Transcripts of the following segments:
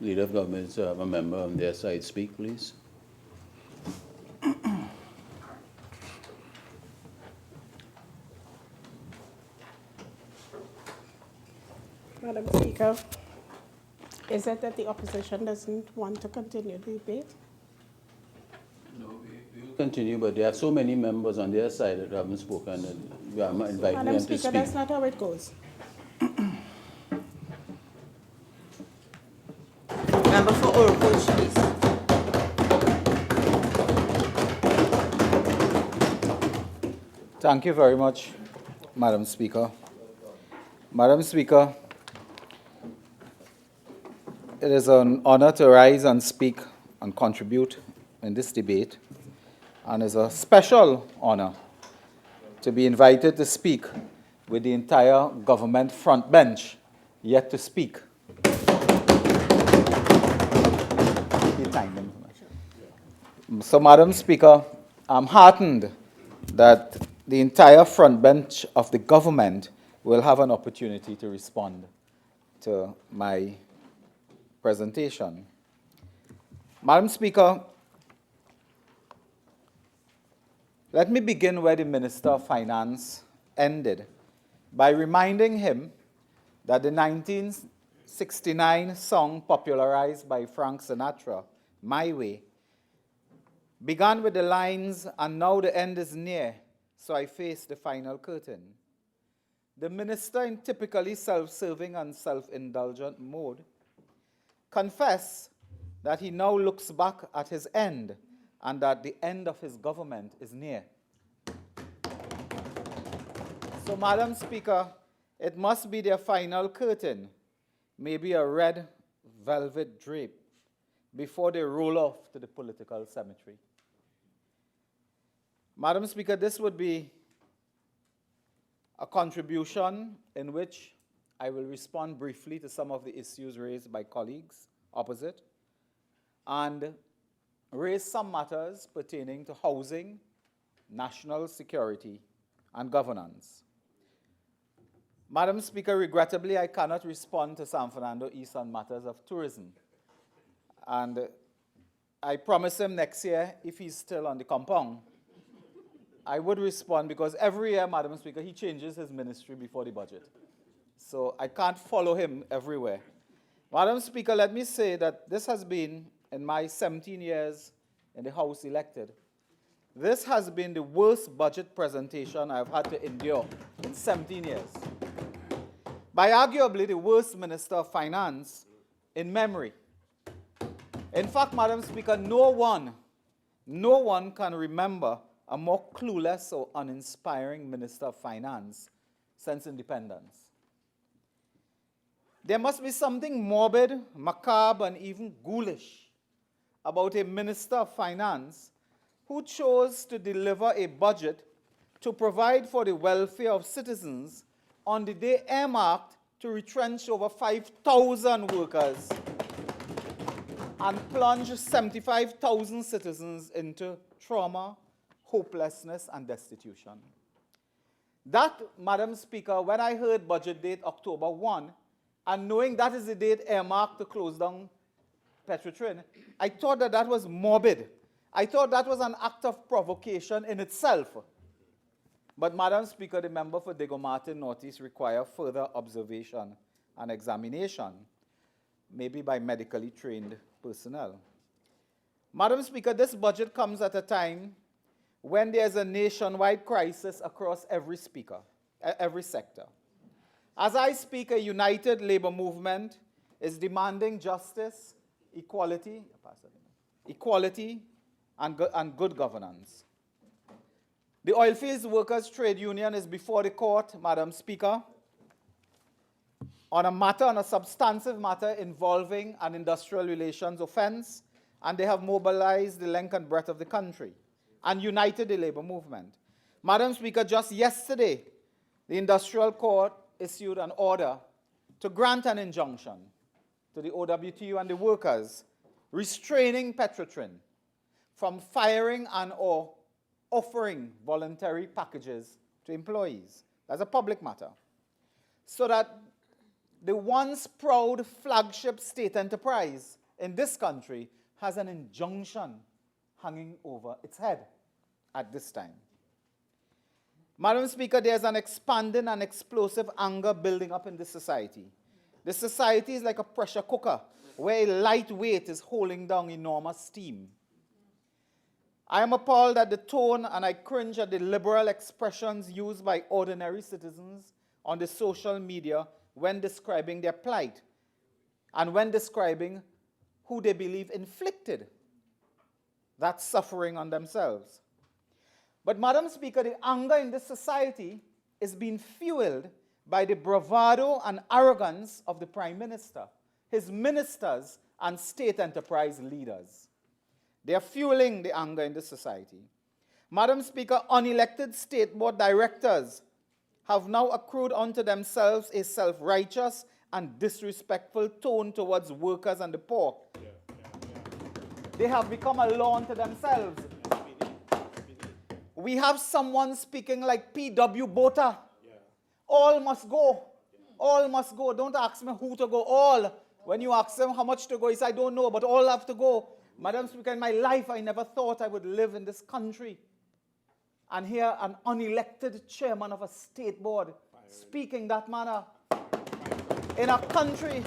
Leader of Government to have a member on their side speak, please. Madam Speaker, is it that the opposition doesn't want to continue the debate? No, we will continue, but they have so many members on their side that haven't spoken, and we are inviting Madam them to Speaker, speak. that's not how it goes. Member for Uruguay, please. Thank you very much, Madam Speaker. Madam Speaker, it is an honor to rise and speak and contribute in this debate, and it's a special honor to be invited to speak with the entire government front bench yet to speak. So, Madam Speaker, I'm heartened that the entire front bench of the government will have an opportunity to respond to my presentation. Madam Speaker, let me begin where the Minister of Finance ended by reminding him that the 1969 song popularized by Frank Sinatra, My Way, began with the lines, "And now the end is near, so I face the final curtain." The minister, in typically self-serving and self-indulgent mode, confessed that he now looks back at his end and that the end of his government is near. So, Madam Speaker, it must be their final curtain, maybe a red velvet drape, before they roll off to the political cemetery. Madam Speaker, this would be a contribution in which I will respond briefly to some of the issues raised by colleagues opposite and raise some matters pertaining to housing, national security, and governance. Madam Speaker, regrettably, I cannot respond to San Fernando East on matters of tourism. And I promise him next year, if he's still on the compound, I would respond, because every year, Madam Speaker, he changes his ministry before the budget. So I can't follow him everywhere. Madam Speaker, let me say that this has been, in my 17 years in the House elected, this has been the worst budget presentation I've had to endure in 17 years. By arguably the worst Minister of Finance in memory. In fact, Madam Speaker, no one can remember a more clueless or uninspiring Minister of Finance since independence. There must be something morbid, macabre, and even ghoulish about a Minister of Finance who chose to deliver a budget to provide for the welfare of citizens on the day earmarked to retrench over 5,000 workers and plunge 75,000 citizens into trauma, hopelessness, and destitution. That, Madam Speaker, when I heard budget date October 1, and knowing that is the date earmarked to close down Petrotrin, I thought that that was morbid. I thought that was an act of provocation in itself. But, Madam Speaker, the member for Diego Martin Northeast require further observation and examination, maybe by medically trained personnel. Madam Speaker, this budget comes at a time when there's a nationwide crisis across every sector. As I speak, a united labor movement is demanding justice, equality, and good governance. The Oilfields Workers Trade Union is before the court, Madam Speaker, on a substantive matter involving an industrial relations offense, and they have mobilized the length and breadth of the country and united the labor movement. Madam Speaker, just yesterday, the industrial court issued an order to grant an injunction to the OWTU and the workers, restraining Petrotrin from firing and or offering voluntary packages to employees. That's a public matter. So that the once proud flagship state enterprise in this country has an injunction hanging over its head at this time. Madam Speaker, there's an expanding and explosive anger building up in this society. This society is like a pressure cooker where a light weight is holding down enormous steam. I am appalled at the tone and I cringe at the liberal expressions used by ordinary citizens on the social media when describing their plight and when describing who they believe inflicted that suffering on themselves. But, Madam Speaker, the anger in this society is being fueled by the bravado and arrogance of the Prime Minister, his ministers, and state enterprise leaders. They are fueling the anger in this society. Madam Speaker, unelected state board directors have now accrued unto themselves a self-righteous and disrespectful tone towards workers and the poor. They have become a law unto themselves. We have someone speaking like P.W. Botha. All must go. All must go. Don't ask me who to go. All. When you ask them how much to go, he says, I don't know, but all have to go. Madam Speaker, in my life, I never thought I would live in this country and hear an unelected chairman of a state board speaking that manner. In a country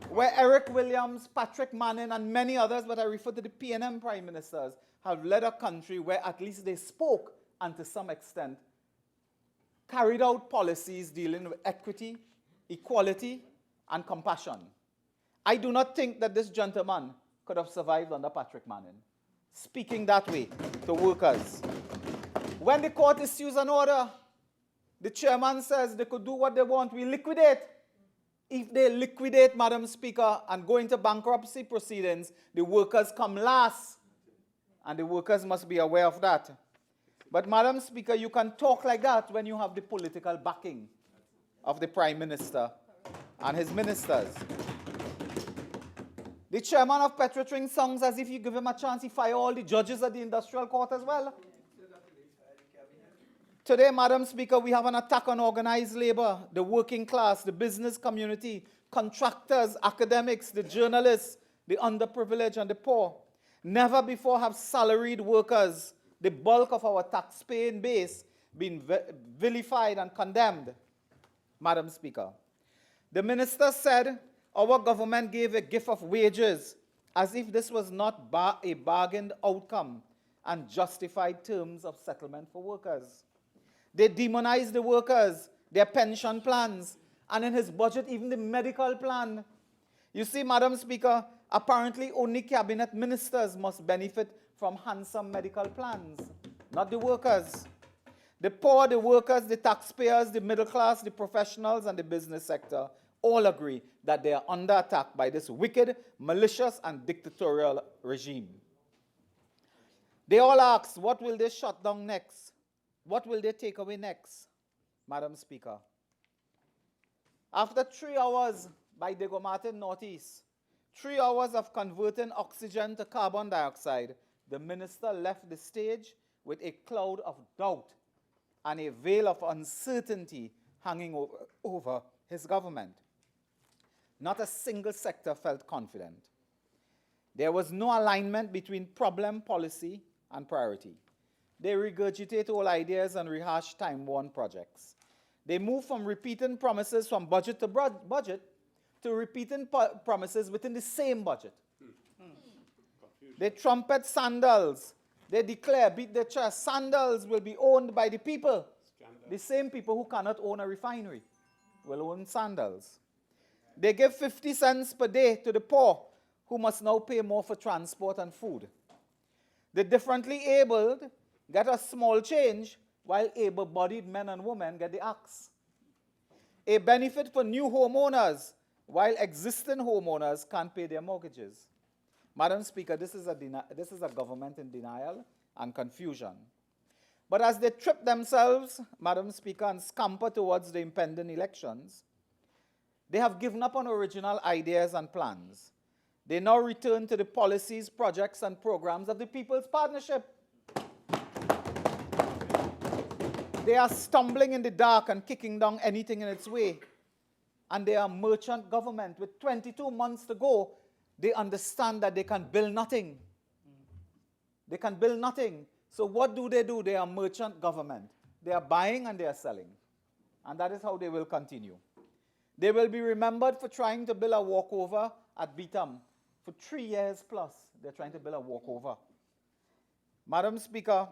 where Eric Williams, Patrick Manning, and many others, but I refer to the PNM prime ministers, have led a country where at least they spoke and to some extent carried out policies dealing with equity, equality, and compassion. I do not think that this gentleman could have survived under Patrick Manning, speaking that way to workers. When the court issues an order, the chairman says they could do what they want. We liquidate. If they liquidate, Madam Speaker, and go into bankruptcy proceedings, the workers come last. And the workers must be aware of that. But, Madam Speaker, you can talk like that when you have the political backing of the Prime Minister and his ministers. The chairman of Petrotring songs as if you give him a chance, he fire all the judges at the industrial court as well. Today, Madam Speaker, we have an attack on organized labor, the working class, the business community, contractors, academics, the journalists, the underprivileged and the poor. Never before have salaried workers, the bulk of our taxpaying base, been vilified and condemned, Madam Speaker. The minister said our government gave a gift of wages as if this was not a bargained outcome and justified terms of settlement for workers. They demonized the workers, their pension plans, and in his budget, even the medical plan. You see, Madam Speaker, apparently only cabinet ministers must benefit from handsome medical plans, not the workers. The poor, the workers, the taxpayers, the middle class, the professionals, and the business sector all agree that they are under attack by this wicked, malicious, and dictatorial regime. They all ask, what will they shut down next? What will they take away next, Madam Speaker? After 3 hours by Diego Martin Northeast, 3 hours of converting oxygen to carbon dioxide, the minister left the stage with a cloud of doubt and a veil of uncertainty hanging over his government. Not a single sector felt confident. There was no alignment between problem, policy, and priority. They regurgitate old ideas and rehash time-worn projects. They move from repeating promises from budget to budget to repeating promises within the same budget. They trumpet sandals. They declare, beat their chest, sandals will be owned by the people. The same people who cannot own a refinery will own sandals. They give 50 cents per day to the poor, who must now pay more for transport and food. The differently abled get a small change, while able-bodied men and women get the axe. A benefit for new homeowners, while existing homeowners can't pay their mortgages. Madam Speaker, this is a government in denial and confusion. But as they trip themselves, Madam Speaker, and scamper towards the impending elections, they have given up on original ideas and plans. They now return to the policies, projects, and programs of the People's Partnership. They are stumbling in the dark and kicking down anything in its way. and they are merchant government. With 22 months to go, they understand that they can build nothing. They can build nothing. So what do? They are merchant government. They are buying and they are selling. And that is how they will continue. They will be remembered for trying to build a walkover at Beetham. For 3 years plus, they're trying to build a walkover. Madam Speaker,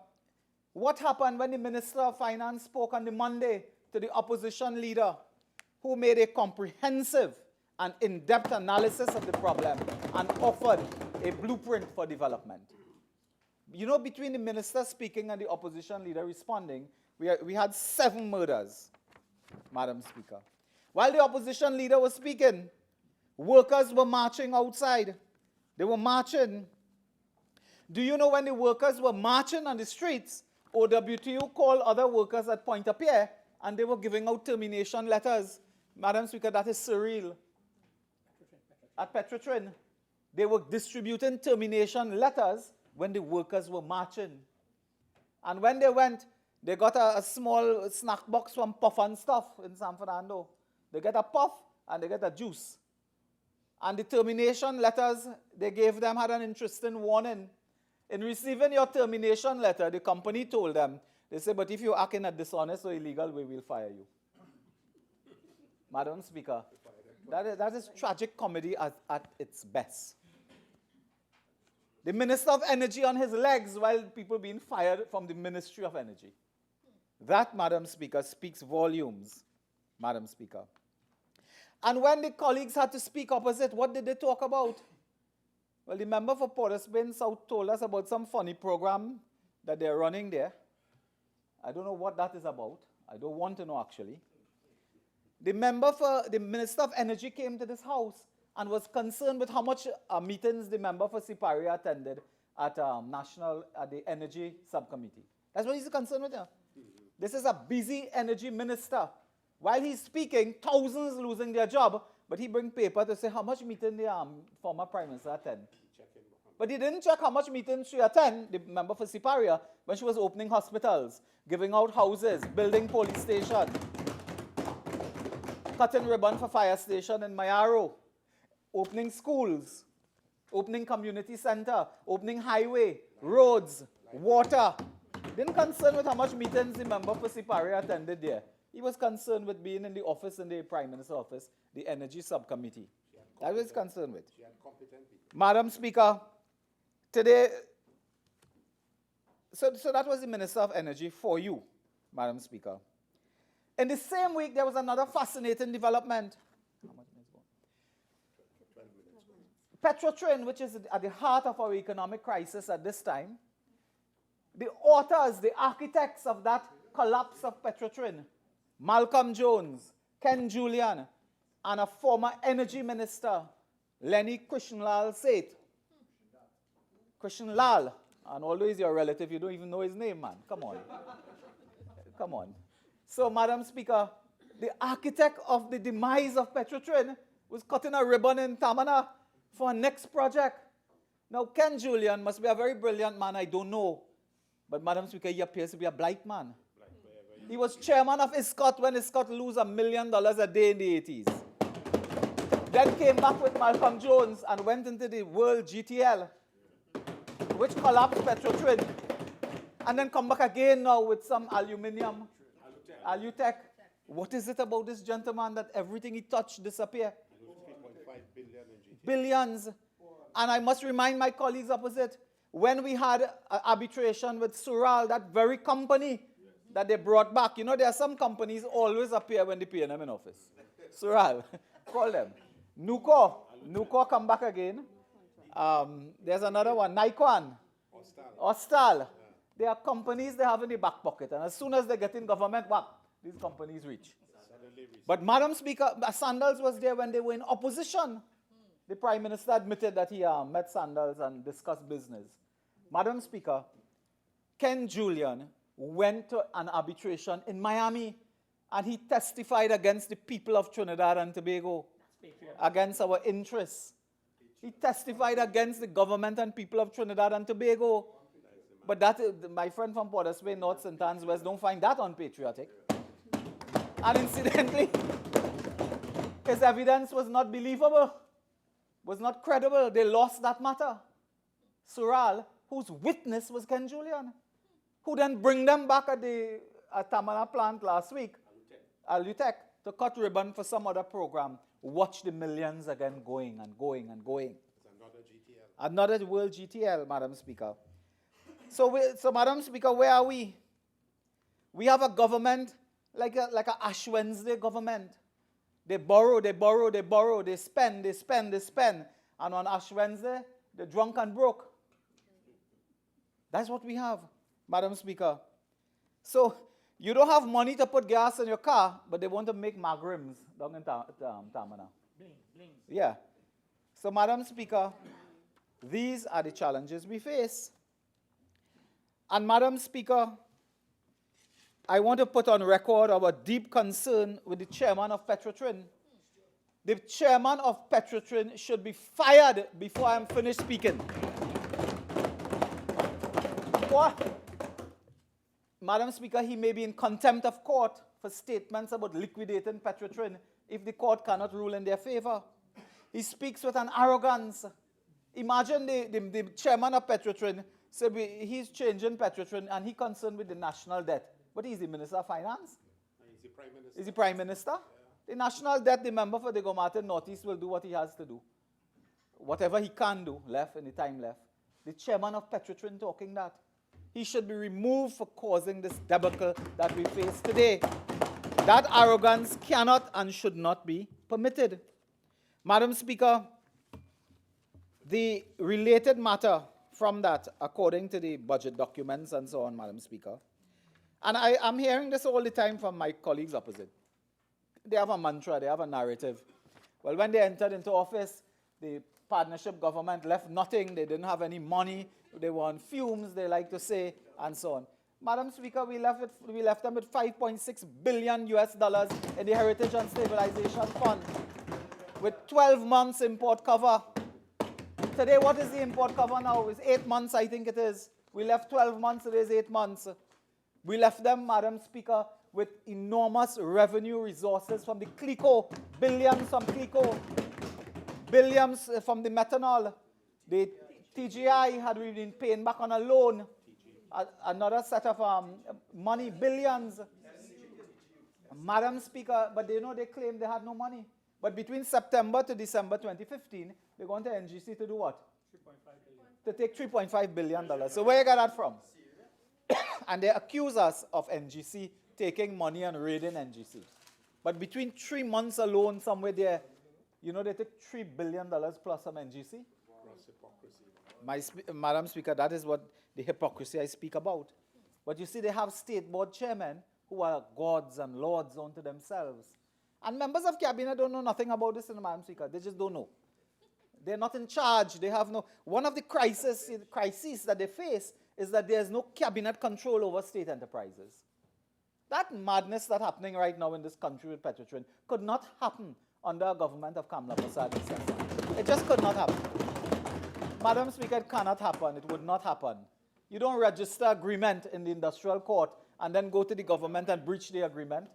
what happened when the Minister of Finance spoke on the Monday to the opposition leader who made a comprehensive and in-depth analysis of the problem and offered a blueprint for development? You know, between the minister speaking and the opposition leader responding, we had 7 murders, Madam Speaker. While the opposition leader was speaking, workers were marching outside. They were marching. Do you know when the workers were marching on the streets, OWTU called other workers at Pointe-à-Pierre and they were giving out termination letters? Madam Speaker, that is surreal. At Petrotrin, they were distributing termination letters when the workers were marching. And when they went, they got a small snack box from Puff and Stuff in San Fernando. They get a puff and they get a juice. And the termination letters they gave them had an interesting warning. In receiving your termination letter, the company told them, they said, but if you act in a dishonest or illegal way, we'll fire you. Madam Speaker, that is tragic comedy at its best. The Minister of Energy on his legs while people being fired from the Ministry of Energy. That, Madam Speaker, speaks volumes, Madam Speaker. And when the colleagues had to speak opposite, what did they talk about? Well, the member for Port of Spain South told us about some funny program that they're running there. I don't know what that is about. I don't want to know, actually. The Minister of Energy came to this house and was concerned with how much meetings the member for Siparia attended at the Energy Subcommittee. That's what he's concerned with. This is a busy energy minister. While he's speaking, thousands losing their job, but he bring paper to say how much meeting the former Prime Minister attend. But he didn't check how much meetings she attend, the member for Siparia, when she was opening hospitals, giving out houses, building police station, cutting ribbon for fire station in Mayaro, opening schools, opening community center, opening highway, roads, water. Didn't concern with how much meetings the member for Siparia attended there. He was concerned with being in the office, in the Prime Minister's office, the Energy Subcommittee. That was concerned with. Madam Speaker, today, so that was the Minister of Energy for you, Madam Speaker. In the same week, there was another fascinating development. Petrotrin, which is at the heart of our economic crisis at this time, the authors, the architects of that collapse of Petrotrin, Malcolm Jones, Ken Julian, and a former energy minister, Lenny Krishnlal Seth. Krishnlal, and although he's your relative, you don't even know his name, man. Come on. Come on. So, Madam Speaker, the architect of the demise of Petrotrin was cutting a ribbon in Tamana for a next project. Now, Ken Julian must be a very brilliant man, I don't know. But, Madam Speaker, he appears to be a blight man. He was chairman of ISCOT when ISCOT lose $1 million a day in the 80s. Then came back with Malcolm Jones and went into the World GTL, which collapsed Petrotrin. And then come back again now with some aluminium. Alutech. What is it about this gentleman that everything he touched disappear? Billions. And I must remind my colleagues opposite, when we had arbitration with Sural, that very company that they brought back. You know, there are some companies always appear when they pay them in office. Sural, call them. Nucor come back again. There's another one, Nikon. Ostal. There are companies they have in the back pocket. And as soon as they get in government, these companies reach. But Madam Speaker, Sandals was there when they were in opposition. The Prime Minister admitted that he met Sandals and discussed business. Madam Speaker, Ken Julian went to an arbitration in Miami and he testified against the people of Trinidad and Tobago, against our interests. He testified against the government and people of Trinidad and Tobago. But that, my friend from Port of Spain, North St. Anne's West, don't find that unpatriotic. And incidentally, His evidence was not believable, was not credible. They lost that matter. Sural, whose witness was Ken Julian, who then bring them back at the Tamana plant last week, Alutech, to cut ribbon for some other program. Watch the millions again going and going and going. Another World GTL, Madam Speaker. So, Madam Speaker, where are we? We have a government like a Ash Wednesday government. They borrow, they borrow, they borrow, they spend, they spend, they spend. And on Ash Wednesday, they're drunk and broke. That's what we have, Madam Speaker. So, you don't have money to put gas in your car, but they want to make magrims down in Tamana. Yeah. So, Madam Speaker, these are the challenges we face. And, Madam Speaker, I want to put on record our deep concern with the chairman of Petrotrin. The chairman of Petrotrin should be fired before I'm finished speaking. What? Madam Speaker, he may be in contempt of court for statements about liquidating Petrotrin if the court cannot rule in their favor. He speaks with an arrogance. Imagine the chairman of Petrotrin said he's changing Petrotrin and he's concerned with the national debt. But he's the Minister of Finance. He's the Prime Minister. Is the Prime Minister? Yeah. The national debt, the member for the Gomartin Northeast will do what he has to do. Whatever he can do left in the time left. The chairman of Petrotrin talking that. He should be removed for causing this debacle that we face today. That arrogance cannot and should not be permitted. Madam Speaker, the related matter from that, according to the budget documents and so on, Madam Speaker, and I'm hearing this all the time from my colleagues opposite. They have a mantra, they have a narrative. Well, when they entered into office, the partnership government left nothing, they didn't have any money, they were on fumes, they like to say, and so on. Madam Speaker, we left them with $5.6 billion in the Heritage and Stabilization Fund, with 12 months import cover. Today, what is the import cover now? It's 8 months, I think it is. We left 12 months, it is 8 months. We left them, Madam Speaker, with enormous revenue resources from the CLICO, billions from CLICO, billions from the methanol. The TGI had been paying back on a loan, another set of money, billions. Madam Speaker, but they claim they had no money. But between September to December 2015, they gone to NGC to do what? To take $3.5 billion. So where you got that from? And they accuse us of NGC taking money and raiding NGC. But between 3 months alone, somewhere there, they took $3 billion plus from NGC. Madam Speaker, that is what the hypocrisy I speak about. But you see, they have state board chairmen who are gods and lords unto themselves. And members of cabinet don't know nothing about this, Madam Speaker. They just don't know. They're not in charge. They have no. One of the crises that they face is that there's no cabinet control over state enterprises. That madness that's happening right now in this country with Petrotrin could not happen under a government of Kamla Prasad. It just could not happen. Madam Speaker, it cannot happen. It would not happen. You don't register agreement in the industrial court and then go to the government and breach the agreement.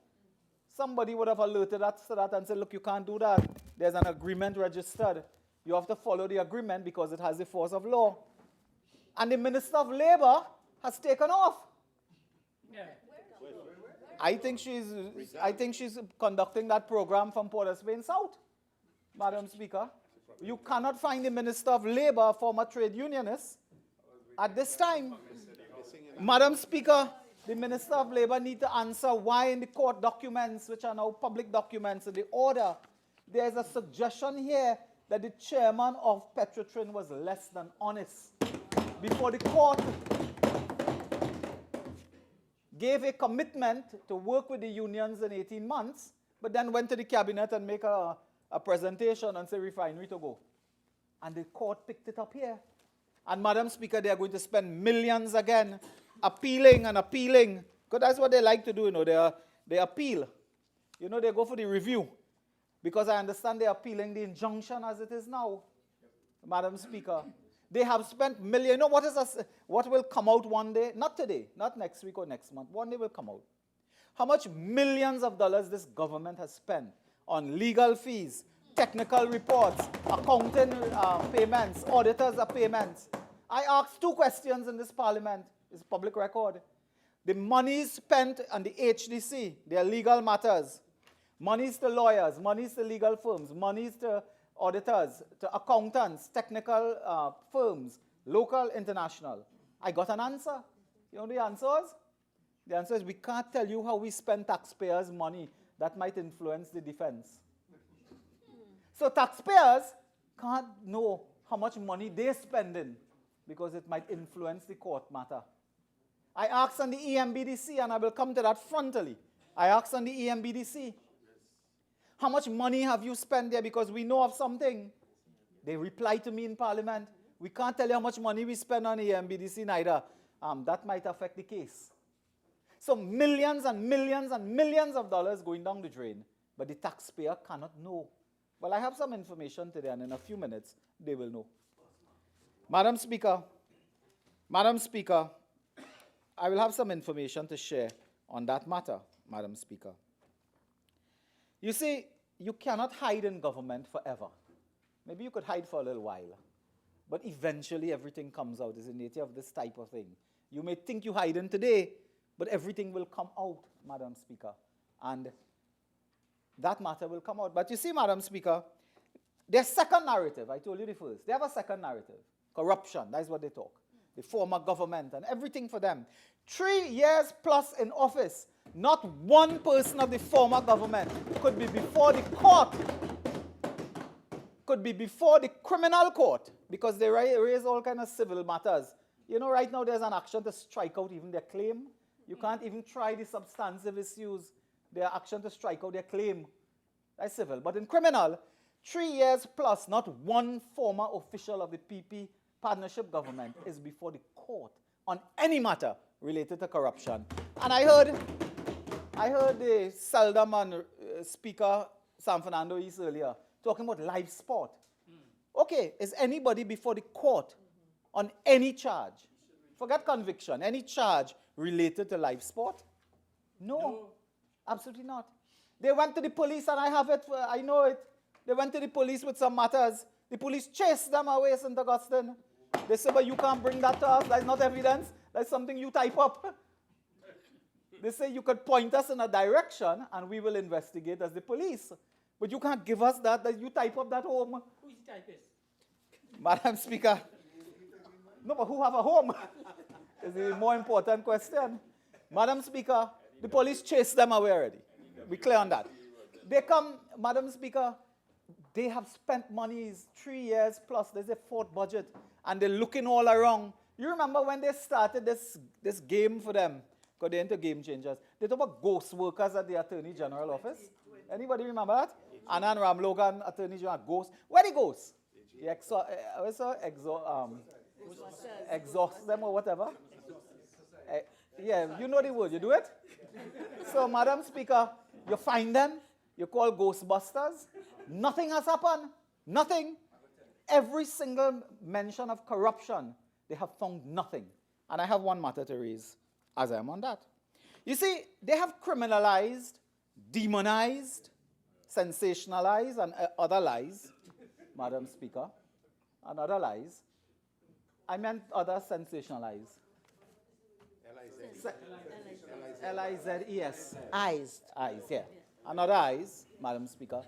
Somebody would have alerted us to that and said, look, you can't do that. There's an agreement registered. You have to follow the agreement because it has the force of law. And the Minister of Labour has taken off. Yeah. I think she's conducting that program from Port of Spain South, Madam Speaker. You cannot find the Minister of Labour, a former trade unionist, at this time. Madam Speaker, the Minister of Labour needs to answer why in the court documents, which are now public documents, in the order, there's a suggestion here that the chairman of Petrotrin was less than honest. Before the court gave a commitment to work with the unions in 18 months, but then went to the cabinet and make a presentation and say refinery to go. And the court picked it up here. And Madam Speaker, they are going to spend millions again appealing and appealing. Because that's what they like to do, they appeal. They go for the review. Because I understand they're appealing the injunction as it is now, Madam Speaker. They have spent millions. What will come out one day? Not today, not next week or next month. One day will come out. How much millions of dollars this government has spent on legal fees, technical reports, accounting payments, auditors' payments. I asked 2 questions in this parliament. It's public record. The money spent on the HDC, their legal matters, monies to lawyers, monies to legal firms, monies to auditors, to accountants, technical firms, local, international. I got an answer. You know the answer is? The answer is we can't tell you how we spend taxpayers' money. That might influence the defense. So taxpayers can't know how much money they're spending because it might influence the court matter. I asked on the EMBDC, and I will come to that frontally. I asked on the EMBDC, how much money have you spent there because we know of something? They replied to me in Parliament, we can't tell you how much money we spend on EMBDC neither. That might affect the case. So millions and millions and millions of dollars going down the drain, but the taxpayer cannot know. Well, I have some information today, and in a few minutes, they will know. Madam Speaker, I will have some information to share on that matter, Madam Speaker. You see, you cannot hide in government forever. Maybe you could hide for a little while, but eventually everything comes out. It's the nature of this type of thing. You may think you're hiding today, but everything will come out, Madam Speaker, and that matter will come out. But you see, Madam Speaker, their second narrative, I told you the first, they have a second narrative. Corruption, that's what they talk. The former government and everything for them. 3 years plus in office, not one person of the former government could be before the court, could be before the criminal court, because they raise all kinds of civil matters. You know, right now there's an action to strike out even their claim. You can't even try the substantive issues. Their action to strike out their claim. That's civil. But in criminal, 3 years plus, not one former official of the PP partnership government is before the court on any matter related to corruption. And I heard the seldom Speaker San Fernando East earlier talking about live sport. Okay, is anybody before the court on any charge? Forget conviction, any charge related to live sport? No, absolutely not. They went to the police, and I have it, I know it. They went to the police with some matters. The police chased them away, St. Augustine. They said, but you can't bring that to us. That's not evidence. That's something you type up. They say you could point us in a direction, and we will investigate as the police. But you can't give us that you type up that home. Who's the typist? Madam Speaker. No, but who have a home? Is the more important question. Madam Speaker, the police chased them away already. We're clear on that. They come, Madam Speaker, they have spent monies 3 years plus. There's a 4th budget, and they're looking all around. You remember when they started this game for them? Because they're into game changers. They talk about ghost workers at the Attorney General office. Anybody remember that? Anand Ramlogan, Attorney General, ghost. Where the ghosts? Exhaust them or whatever. Yeah, you know the word. You do it? So, Madam Speaker, you find them. You call Ghostbusters. Nothing has happened. Nothing. Every single mention of corruption, they have found nothing. And I have one matter to raise as I am on that. You see, they have criminalized, demonized, sensationalized, and other lies, Madam Speaker, and other lies. I meant other sensationalized. L-I-Z-E-S. Eyes. Eyes, yeah. Another eyes, Madam Speaker.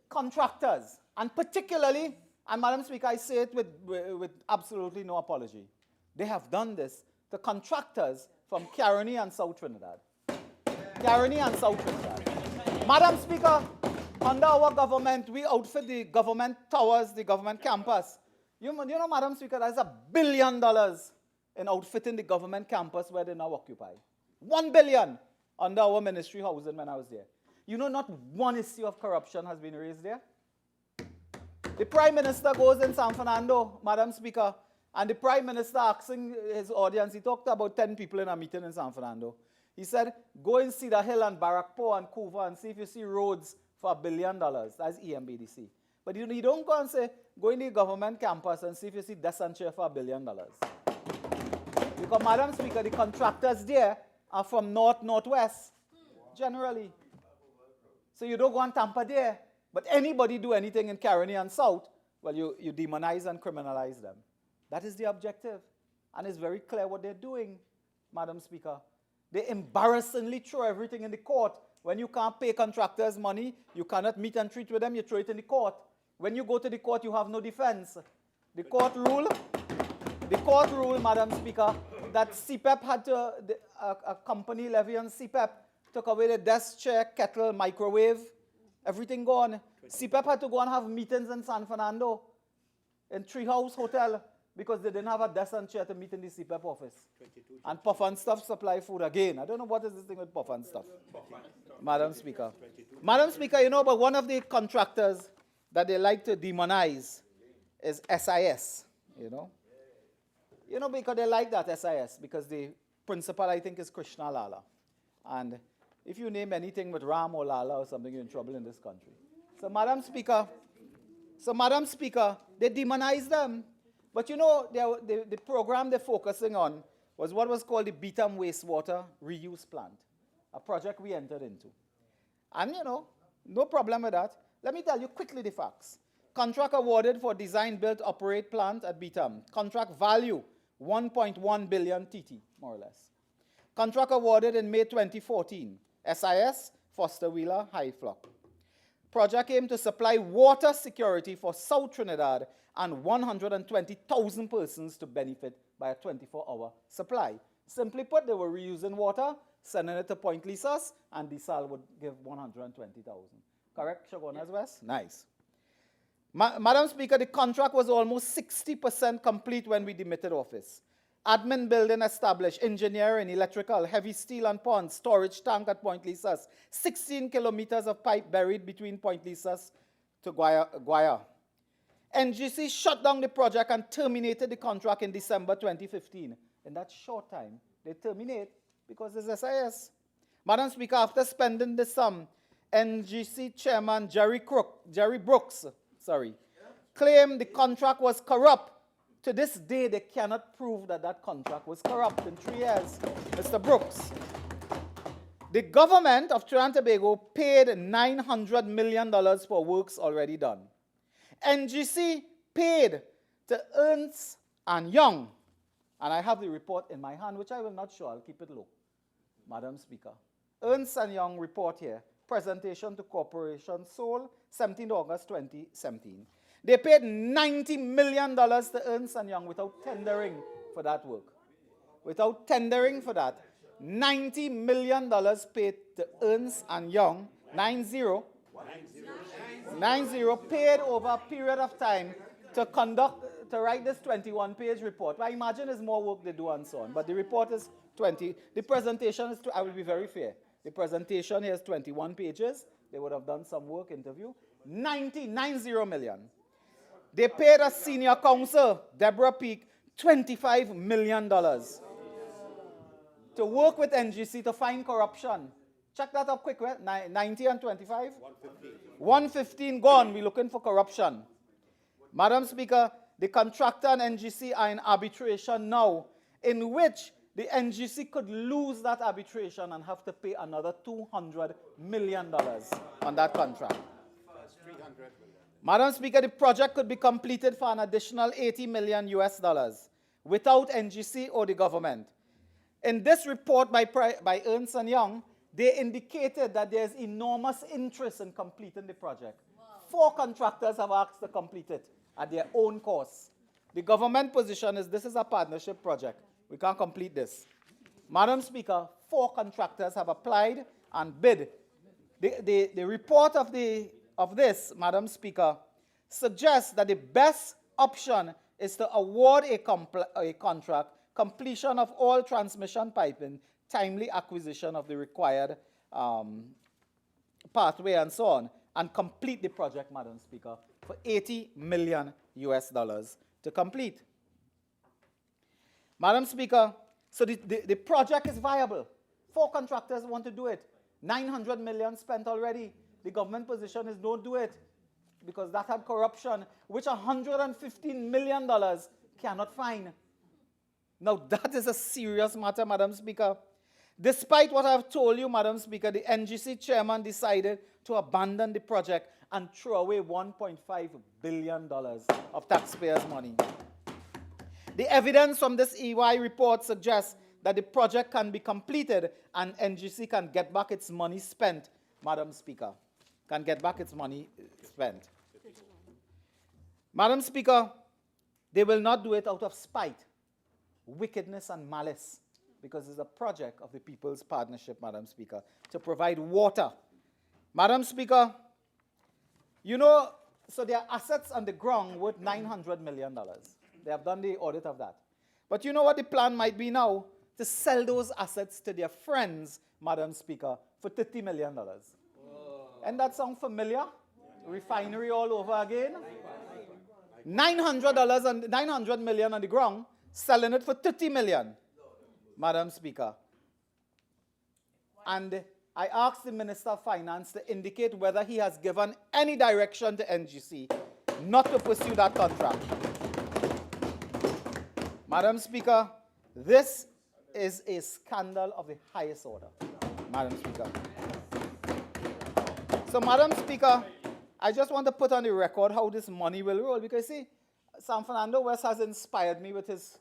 Contractors, and particularly, and Madam Speaker, I say it with absolutely no apology. They have done this to contractors from Caroni and South Trinidad. Caroni and South Trinidad. Madam Speaker, under our government, we outfit the government towers, the government campus. You know, Madam Speaker, there's $1 billion in outfitting the government campus where they now occupy. $1 billion under our ministry housing when I was there. You know, not one issue of corruption has been raised there. The Prime Minister goes in San Fernando, Madam Speaker, and the Prime Minister asking his audience, he talked to about 10 people in a meeting in San Fernando. He said, go in Cedar Hill and Barrackpore and Couva and see if you see roads for $1 billion. That's EMBDC. But you don't go and say, go in the government campus and see if you see desk and chair for $1 billion. Because, Madam Speaker, the contractors there are from north, northwest, generally. So you don't go and tamper there. But anybody do anything in Caroni and South, well, you demonize and criminalize them. That is the objective. And it's very clear what they're doing, Madam Speaker. They embarrassingly throw everything in the court. When you can't pay contractors money, you cannot meet and treat with them, you throw it in the court. When you go to the court, you have no defense. The court rule, Madam Speaker, that CPEP had to, a company levy on CPEP, took away the desk, chair, kettle, microwave, everything gone. CPEP had to go and have meetings in San Fernando, in Treehouse Hotel, because they didn't have a desk and chair to meet in the CPEP office. And Puff and Stuff supply food again. I don't know what is this thing with Puff and Stuff. Madam Speaker. Madam Speaker, you know, but one of the contractors that they like to demonize is SIS, you know. You know, because they like that, SIS, because the principal, I think, is Krishna Lala. And if you name anything with Ram or Lala or something, you're in trouble in this country. So, Madam Speaker, they demonize them. But you know, the program they're focusing on was what was called the Beetham Wastewater Reuse Plant, a project we entered into. And you know, no problem with that. Let me tell you quickly the facts. Contract awarded for design, build, operate plant at Beetham. Contract value, 1.1 billion TT, more or less. Contract awarded in May 2014. SIS, Foster Wheeler, High Flock. Project aimed to supply water security for South Trinidad and 120,000 persons to benefit by a 24-hour supply. Simply put, they were reusing water, sending it to Point Lisas, and DeSalle would give 120,000. Correct, Shagonas West? Nice. Madam Speaker, the contract was almost 60% complete when we demitted office. Admin building established, engineering, electrical, heavy steel and ponds, storage tank at Point Lisas, 16 kilometers of pipe buried between Point Lisas to Guaya. NGC shut down the project and terminated the contract in December 2015. In that short time, they terminate because it's SIS. Madam Speaker, after spending the sum, NGC Chairman Jerry Brooks claimed the contract was corrupt. To this day, they cannot prove that that contract was corrupt in 3 years. Mr. Brooks. The government of Trinidad and Tobago paid $900 million for works already done. NGC paid to Ernst and Young, and I have the report in my hand, which I will not show, I'll keep it low, Madam Speaker. Ernst and Young report here, presentation to Corporation Seoul, 17 August 2017. They paid $90 million to Ernst and Young without tendering for that work. Without tendering for that, $90 million paid to Ernst and Young, 90, paid over a period of time to write this 21-page report. I imagine there's more work they do and so on, but the report is 20. The presentation is, I will be very fair. The presentation here is 21 pages. They would have done some work, interview. 90 million. They paid a senior counsel, Deborah Peake, $25 million to work with NGC to find corruption. Check that up quick, right? 90 and 25? 115 gone. We're looking for corruption. Madam Speaker, the contractor and NGC are in arbitration now, in which the NGC could lose that arbitration and have to pay another $200 million on that contract. Madam Speaker, the project could be completed for an additional $80 million without NGC or the government. In this report by Ernst & Young, they indicated that there's enormous interest in completing the project. Wow. 4 contractors have asked to complete it at their own cost. The government position is this is a partnership project. We can't complete this. Madam Speaker, 4 contractors have applied and bid. The report of this, Madam Speaker, suggests that the best option is to award a contract, completion of all transmission piping, timely acquisition of the required pathway and so on, and complete the project, Madam Speaker, for $80 million to complete. Madam Speaker, so the project is viable. 4 contractors want to do it. $900 million spent already. The government position is don't do it because that had corruption, which $115 million cannot find. Now that is a serious matter, Madam Speaker. Despite what I've told you, Madam Speaker, the NGC chairman decided to abandon the project and throw away $1.5 billion of taxpayers' money. The evidence from this EY report suggests that the project can be completed and NGC can get back its money spent, Madam Speaker. Can get back its money spent. Madam Speaker, they will not do it out of spite, wickedness, and malice, because it's a project of the People's Partnership, Madam Speaker, to provide water. Madam Speaker, you know, so their assets on the ground worth $900 million. They have done the audit of that. But you know what the plan might be now? To sell those assets to their friends, Madam Speaker, for $30 million. And that sound familiar? Refinery all over again? $900 million on the ground, selling it for $30 million, Madam Speaker. And I asked the Minister of Finance to indicate whether he has given any direction to NGC not to pursue that contract. Madam Speaker, this is a scandal of the highest order, Madam Speaker. So, Madam Speaker, I just want to put on the record how this money will roll, because, see, Sam Fernando West has inspired me with his,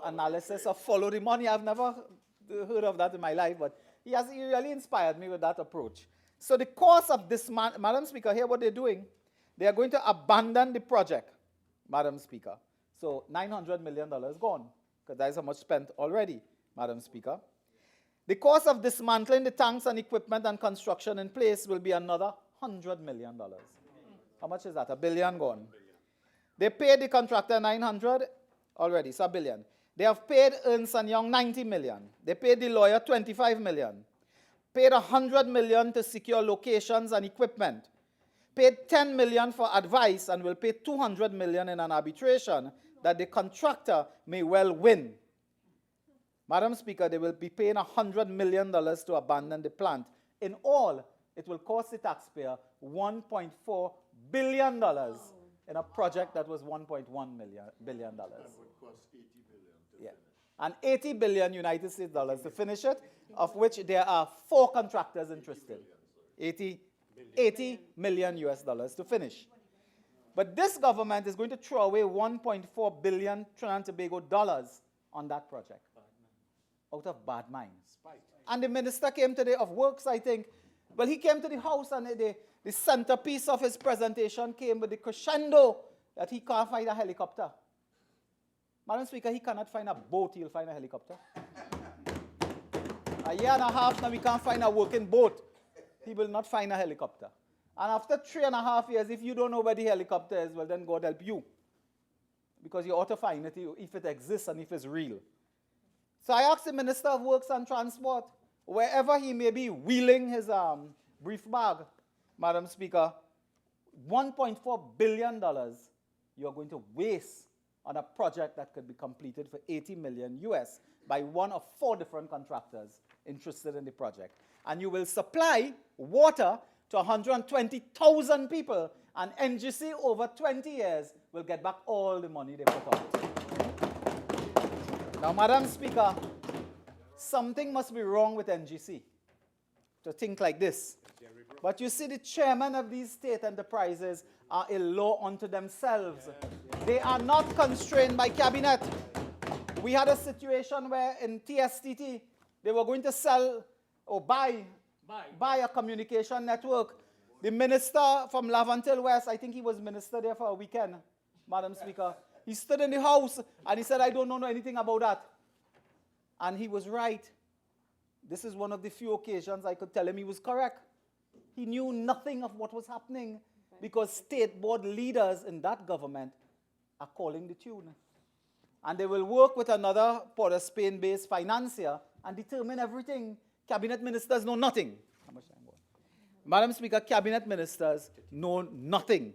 analysis of follow the money. I've never heard of that in my life, but he really inspired me with that approach. So the course of this, Madam Speaker, here what they're doing, they are going to abandon the project, Madam Speaker. So $900 million gone, because that is how much spent already, Madam Speaker. The cost of dismantling the tanks and equipment and construction in place will be another $100 million. How much is that? $1 billion gone. They paid the contractor $900 already, so $1 billion. They have paid Ernst & Young $90 million. They paid the lawyer $25 million. Paid $100 million to secure locations and equipment. Paid $10 million for advice and will pay $200 million in an arbitration that the contractor may well win. Madam Speaker, they will be paying $100 million to abandon the plant. In all, it will cost the taxpayer $1.4 billion in a project that was $1.1 billion. That would cost $80 billion to finish. And $80 billion United States dollars to finish it, of which there are 4 contractors interested. 80 million US dollars to finish. But this government is going to throw away 1.4 billion Trinidad and Tobago dollars on that project. Out of bad minds. And the minister came today of works, I think. Well, he came to the house and the centerpiece of his presentation came with the crescendo that he can't find a helicopter. Madam Speaker, he cannot find a boat, he'll find a helicopter. A year and a half now, we can't find a working boat. He will not find a helicopter. And after 3.5 years, if you don't know where the helicopter is, well, then God help you. Because you ought to find it if it exists and if it's real. So I asked the Minister of Works and Transport, wherever he may be wheeling his brief bag, Madam Speaker, $1.4 billion you're going to waste on a project that could be completed for $80 million US by one of 4 different contractors interested in the project. And you will supply water to 120,000 people, and NGC over 20 years will get back all the money they put out. Now, Madam Speaker, something must be wrong with NGC to think like this. But you see, the chairman of these state enterprises are a law unto themselves. They are not constrained by cabinet. We had a situation where in TSTT, they were going to sell or buy a communication network. The minister from Lavantil West, I think he was minister there for a weekend, Madam Speaker. He stood in the house and he said, I don't know anything about that. And he was right. This is one of the few occasions I could tell him he was correct. He knew nothing of what was happening because state board leaders in that government are calling the tune. And they will work with another Port of Spain-based financier and determine everything. Cabinet ministers know nothing. How much time more? Madam Speaker, cabinet ministers know nothing.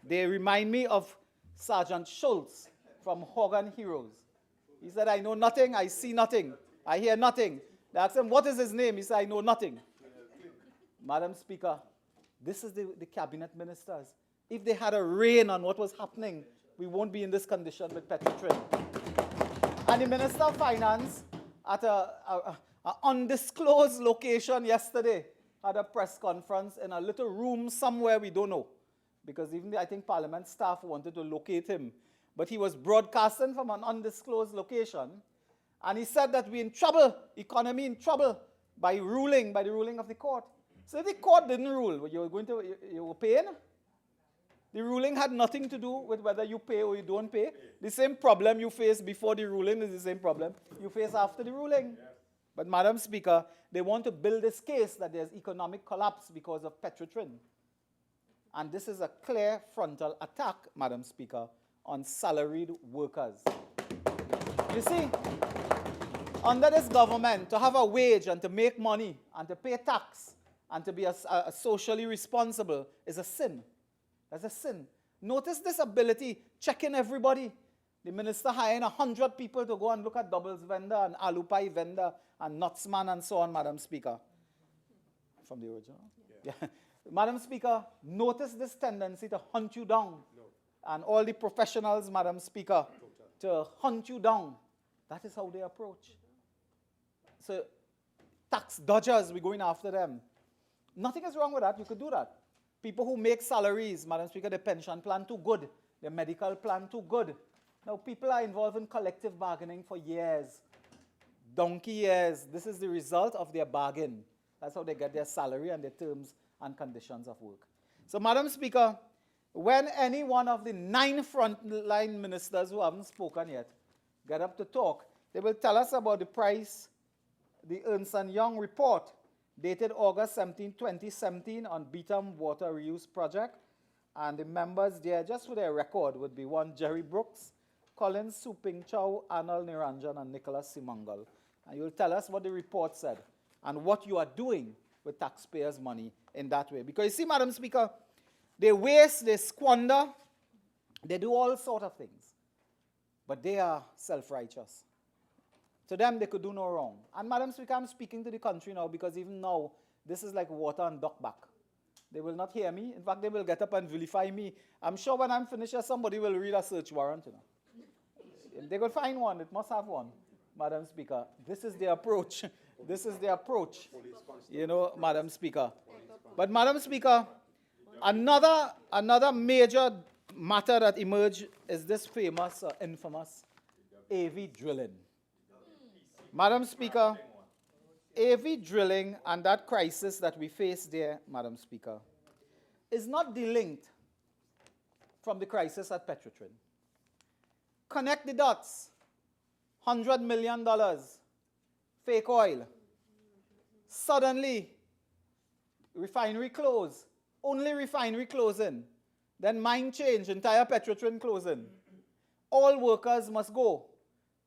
They remind me of Sergeant Schultz from Hogan Heroes. He said, I know nothing, I see nothing, I hear nothing. They asked him, what is his name? He said, I know nothing. Madam Speaker, this is the cabinet ministers. If they had a rein on what was happening, we won't be in this condition with Petro Trim. And the Minister of Finance, at An undisclosed location yesterday had a press conference in a little room somewhere we don't know. Because even I think Parliament staff wanted to locate him. But he was broadcasting from an undisclosed location. And he said that we're in trouble, economy in trouble, by the ruling of the court. So if the court didn't rule, you were paying? The ruling had nothing to do with whether you pay or you don't pay. The same problem you face before the ruling is the same problem you face after the ruling. Yes. But Madam Speaker, they want to build this case that there's economic collapse because of Petrotrin. And this is a clear frontal attack, Madam Speaker, on salaried workers. You see, under this government, to have a wage and to make money and to pay tax and to be socially responsible is a sin. That's a sin. Notice this ability, checking everybody. The minister hiring 100 people to go and look at doubles vendor and aloo pie vendor and nutsman and so on, Madam Speaker. From the original? Yeah. Madam Speaker, notice this tendency to hunt you down. No. And all the professionals, Madam Speaker, to hunt you down. That is how they approach. So, tax dodgers, we're going after them. Nothing is wrong with that. You could do that. People who make salaries, Madam Speaker, their pension plan too good, their medical plan too good. Now, people are involved in collective bargaining for years, donkey years. This is the result of their bargain. That's how they get their salary and their terms and conditions of work. So, Madam Speaker, when any one of the 9 frontline ministers who haven't spoken yet get up to talk, they will tell us about the price, the Ernst & Young report, dated August 17, 2017, on Beetham Water Reuse Project. And the members there, just for their record, would be one Jerry Brooks, Colin Suping Chow, Anil Niranjan, and Nicholas Simangal. And you'll tell us what the report said and what you are doing with taxpayers' money in that way. Because you see, Madam Speaker, they waste, they squander, they do all sorts of things. But they are self-righteous. To them, they could do no wrong. And Madam Speaker, I'm speaking to the country now because even now, this is like water on duck back. They will not hear me. In fact, they will get up and vilify me. I'm sure when I'm finished, somebody will read a search warrant. You know. They will find one. It must have one, Madam Speaker. This is their approach. This is their approach, you know, Madam Speaker. But Madam Speaker, another major matter that emerged is this famous, infamous AV drilling. Madam Speaker, AV drilling and that crisis that we face there, Madam Speaker, is not delinked from the crisis at Petrotrin. Connect the dots. $100 million, fake oil. Suddenly, refinery close. Only refinery closing. Then mine change, entire Petrotrin closing. All workers must go.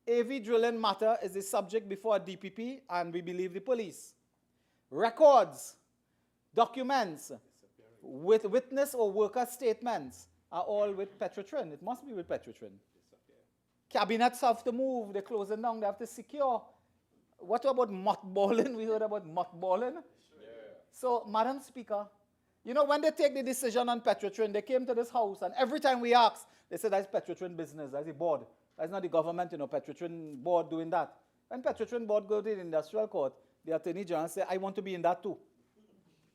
AV drilling matter is the subject before a DPP, and we believe the police. Records, documents, with witness or worker statements are all with Petrotrin. It must be with Petrotrin. Cabinets have to move. They're closing down. They have to secure. What about mothballing? We heard about mothballing. Yeah. So, Madam Speaker, you know, when they take the decision on Petrotrin, they came to this house, and every time we asked, they said, that's Petrotrin business. That's the board. That's not the government, you know, Petrotrin board doing that. When Petrotrin board go to the industrial court, the Attorney General say, I want to be in that too.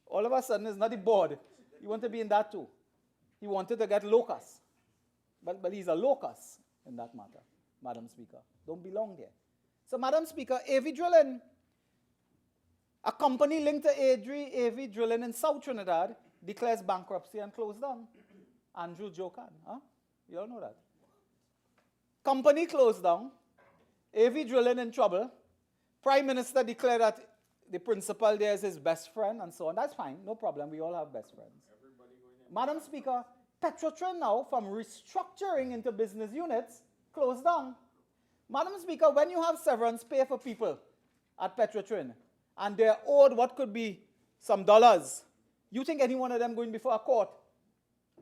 All of a sudden, it's not the board. You want to be in that too. He wanted to get locus. But he's a locus in that matter, Madam Speaker. Don't belong there. So, Madam Speaker, AV drilling, a company linked to AV drilling in South Trinidad declares bankruptcy and closed down. Andrew Jokan. Huh? You all know that. Company closed down. AV drilling in trouble. Prime Minister declared that the principal there is his best friend and so on. That's fine. No problem. We all have best friends. Madam Speaker, Petrotrin now, from restructuring into business units, closed down. Madam Speaker, when you have severance pay for people at Petrotrin, and they're owed what could be some dollars, you think any one of them going before a court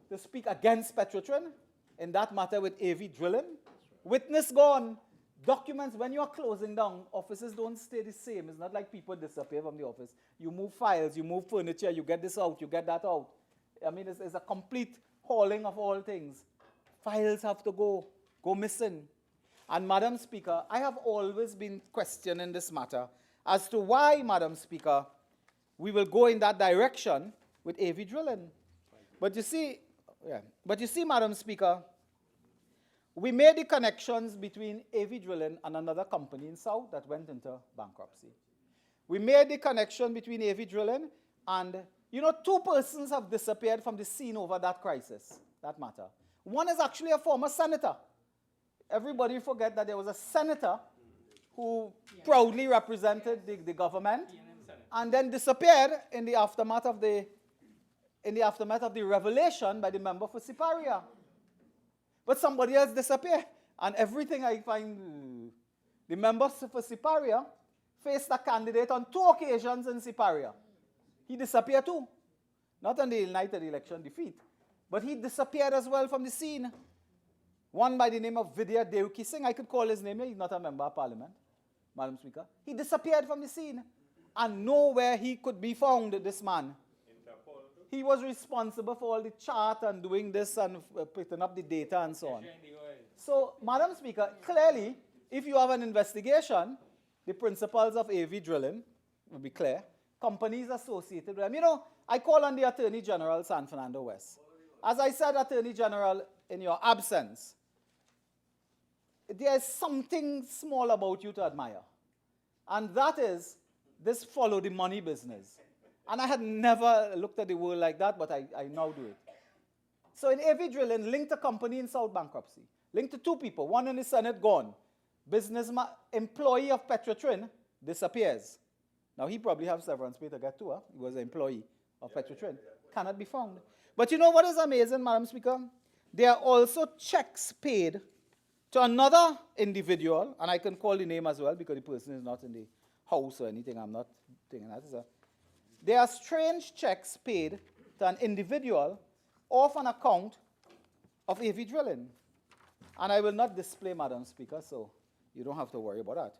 to speak against Petrotrin in that matter with AV drilling? Witness gone. Documents, when you are closing down, offices don't stay the same. It's not like people disappear from the office. You move files, you move furniture, you get this out, you get that out. I mean, it's a complete hauling of all things. Files have to go missing. And Madam Speaker, I have always been questioning this matter as to why, Madam Speaker, we will go in that direction with AV drilling. But you see, Madam Speaker, we made the connections between AV drilling and another company in South that went into bankruptcy. We made the connection between AV drilling and, two persons have disappeared from the scene over that crisis, that matter. One is actually a former senator. Everybody forget that there was a senator who proudly represented the government and then disappeared in the aftermath of the revelation by the member for Siparia. But somebody else disappeared. And everything I find, the member for Siparia faced a candidate on 2 occasions in Siparia. He disappeared too. Not on the United election defeat, but he disappeared as well from the scene. One by the name of Vidya Devki Singh, I could call his name, he's not a member of parliament, Madam Speaker. He disappeared from the scene. And nowhere he could be found, this man. He was responsible for all the chart and doing this and putting up the data and so on. So, Madam Speaker, clearly, if you have an investigation, the principles of AV drilling will be clear. Companies associated with them. I call on the Attorney General, San Fernando West. As I said, Attorney General, in your absence, there is something small about you to admire. And that is this follow the money business. And I had never looked at the world like that, but I now do it. So in AV drilling, linked a company in South bankruptcy. Linked to 2 people, one in the Senate gone. Employee of Petrotrin disappears. Now he probably has severance pay to get to. He was an employee of Petrotrin. Cannot be found. But you know what is amazing, Madam Speaker? There are also checks paid to another individual, and I can call the name as well because the person is not in the house or anything. I'm not thinking that. There are strange checks paid to an individual off an account of AV drilling. And I will not display, Madam Speaker, so you don't have to worry about that.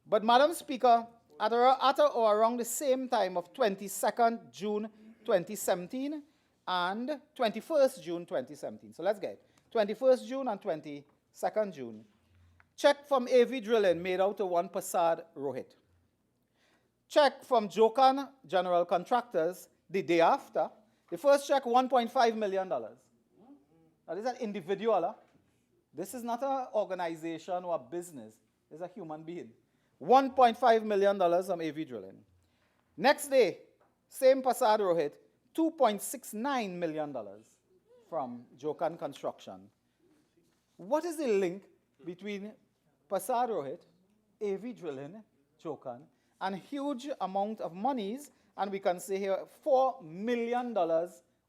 But, Madam Speaker, at or around the same time of 22nd June 2017 and 21st June 2017. So let's get it. 21st June and 22nd June. Check from AV drilling made out to one Prasad Rohit. Check from Jokan General Contractors the day after. The first check, $1.5 million. Now, this is an individual. This is not an organization or a business. It's a human being. $1.5 million from AV drilling. Next day, same Prasad Rohit, $2.69 million from Jokan Construction. What is the link between Prasad Rohit, AV drilling, Jokan, and huge amount of monies, and we can say here $4 million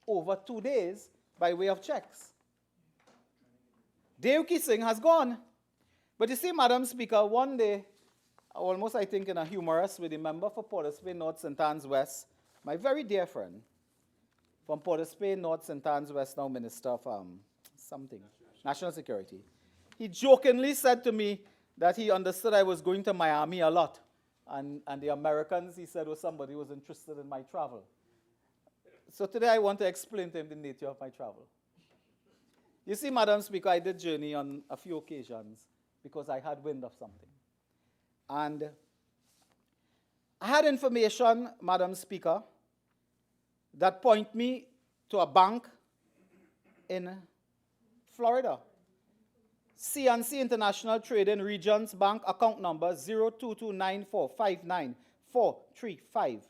over 2 days by way of checks? Devki Singh has gone. But you see, Madam Speaker, one day, almost I think in a humorous way, the member for Port of Spain North St. Anne's West, my very dear friend, from Port of Spain North St. Anne's West, now Minister of National Security. He jokingly said to me that he understood I was going to Miami a lot. And the Americans, he said, somebody was interested in my travel. So today I want to explain to him the nature of my travel. You see, Madam Speaker, I did journey on a few occasions because I had wind of something. And I had information, Madam Speaker, that point me to a bank in Florida. C&C International Trading Regions Bank, account number 02294594435,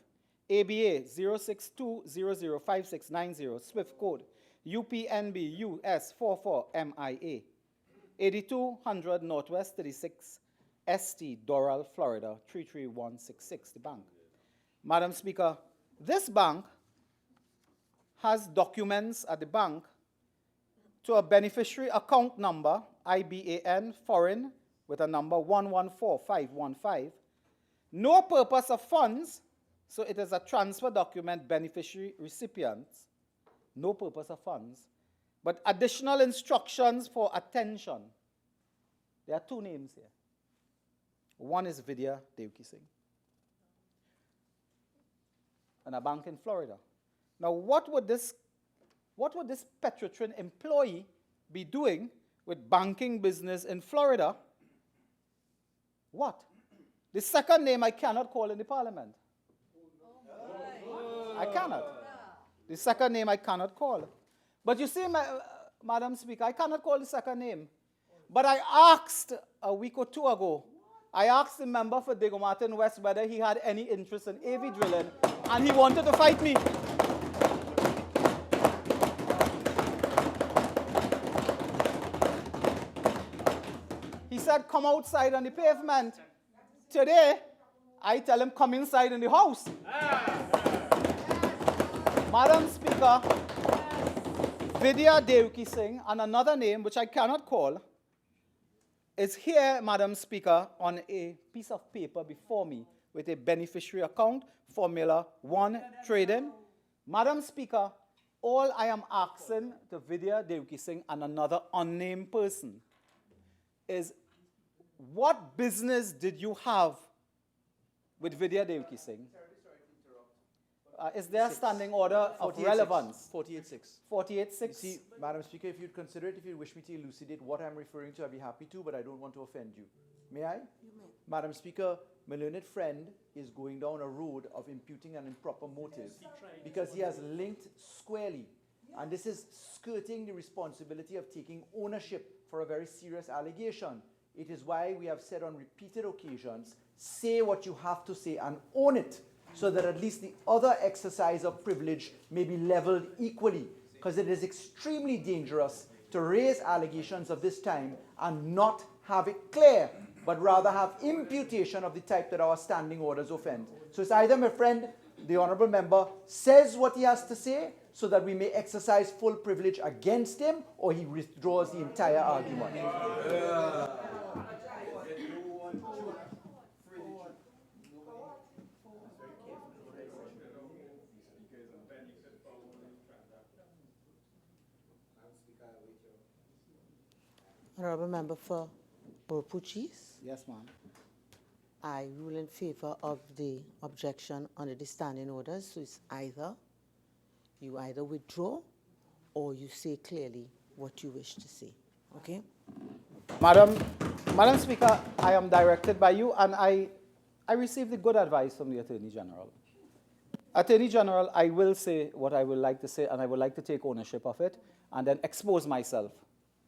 ABA 062005690, SWIFT code UPNB US 44MIA, 8200 Northwest 36 ST, Doral, Florida 33166, the bank. Madam Speaker, this bank has documents at the bank to a beneficiary account number, IBAN, foreign, with a number 114515. No purpose of funds, so it is a transfer document, beneficiary recipients. No purpose of funds, but additional instructions for attention. There are 2 names here. One is Vidya Devki Singh, and a bank in Florida. Now, what would this Petrotrin employee be doing with banking business in Florida? What? The second name I cannot call in the parliament. I cannot. The second name I cannot call. But you see, Madam Speaker, I cannot call the second name. But I asked a week or two ago, I asked the member for Diego Martin West whether he had any interest in AV drilling, and he wanted to fight me. He said, come outside on the pavement. Today, I tell him, come inside in the house. Madam Speaker, Vidya Devki Singh, and another name which I cannot call, is here, Madam Speaker, on a piece of paper before me with a beneficiary account, Formula 1 trading. Madam Speaker, all I am asking to Vidya Devki Singh and another unnamed person is, what business did you have with Vidya Devki Singh? Is there a standing order of relevance? 48.6. 48.6. See, Madam Speaker, if you'd consider it, if you wish me to elucidate what I'm referring to, I'd be happy to, but I don't want to offend you. May I? You may. Madam Speaker, my learned friend is going down a road of imputing an improper motive because he has linked squarely. And this is skirting the responsibility of taking ownership for a very serious allegation. It is why we have said on repeated occasions, say what you have to say and own it, so that at least the other exercise of privilege may be leveled equally, because it is extremely dangerous to raise allegations of this time and not have it clear, but rather have imputation of the type that our standing orders offend. So it's either my friend, the honourable member, says what he has to say so that we may exercise full privilege against him, or he withdraws the entire argument. Honourable Member for Puchis, Yes, ma'am. I rule in favor of the objection under the standing orders. So it's you either withdraw or you say clearly what you wish to say. Okay? Madam Speaker, I am directed by you, and I received the good advice from the Attorney General. Attorney General, I will say what I would like to say, and I would like to take ownership of it, and then expose myself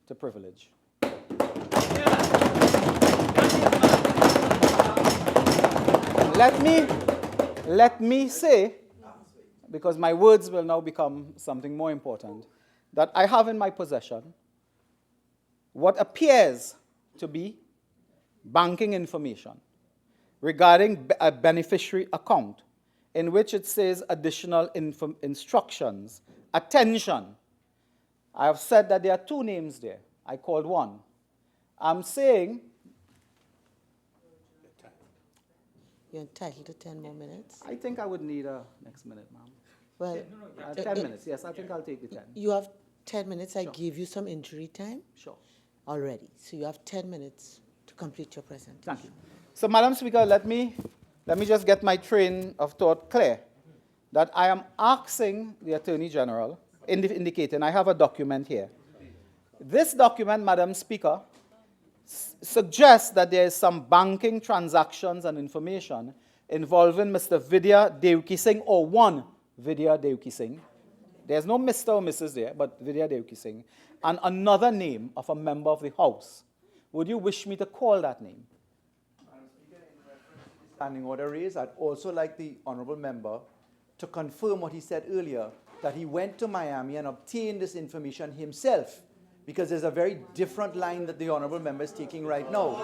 to privilege. Let me say, because my words will now become something more important, that I have in my possession what appears to be banking information regarding a beneficiary account in which it says additional instructions. Attention. I have said that there are two names there. I called one. I'm saying You're entitled to 10 more minutes. I think I would need a next minute, ma'am. Well, 10 minutes, yes, I think I'll take the 10. you have 10 minutes. I Sure. gave you some injury time Sure. already. So you have 10 minutes to complete your presentation. Thank you. So, Madam Speaker, let me just get my train of thought clear. That I am asking the Attorney General, indicating I have a document here. This document, Madam Speaker, suggests that there is some banking transactions and information involving Mr. Vidya Devki Singh, or one Vidya Devki Singh. There's no Mr. or Mrs. there, but Vidya Devki Singh, and another name of a member of the House. Would you wish me to call that name? Standing order raised, I'd also like the honourable member to confirm what he said earlier, that he went to Miami and obtained this information himself, because there's a very different line that the honourable member is taking right now.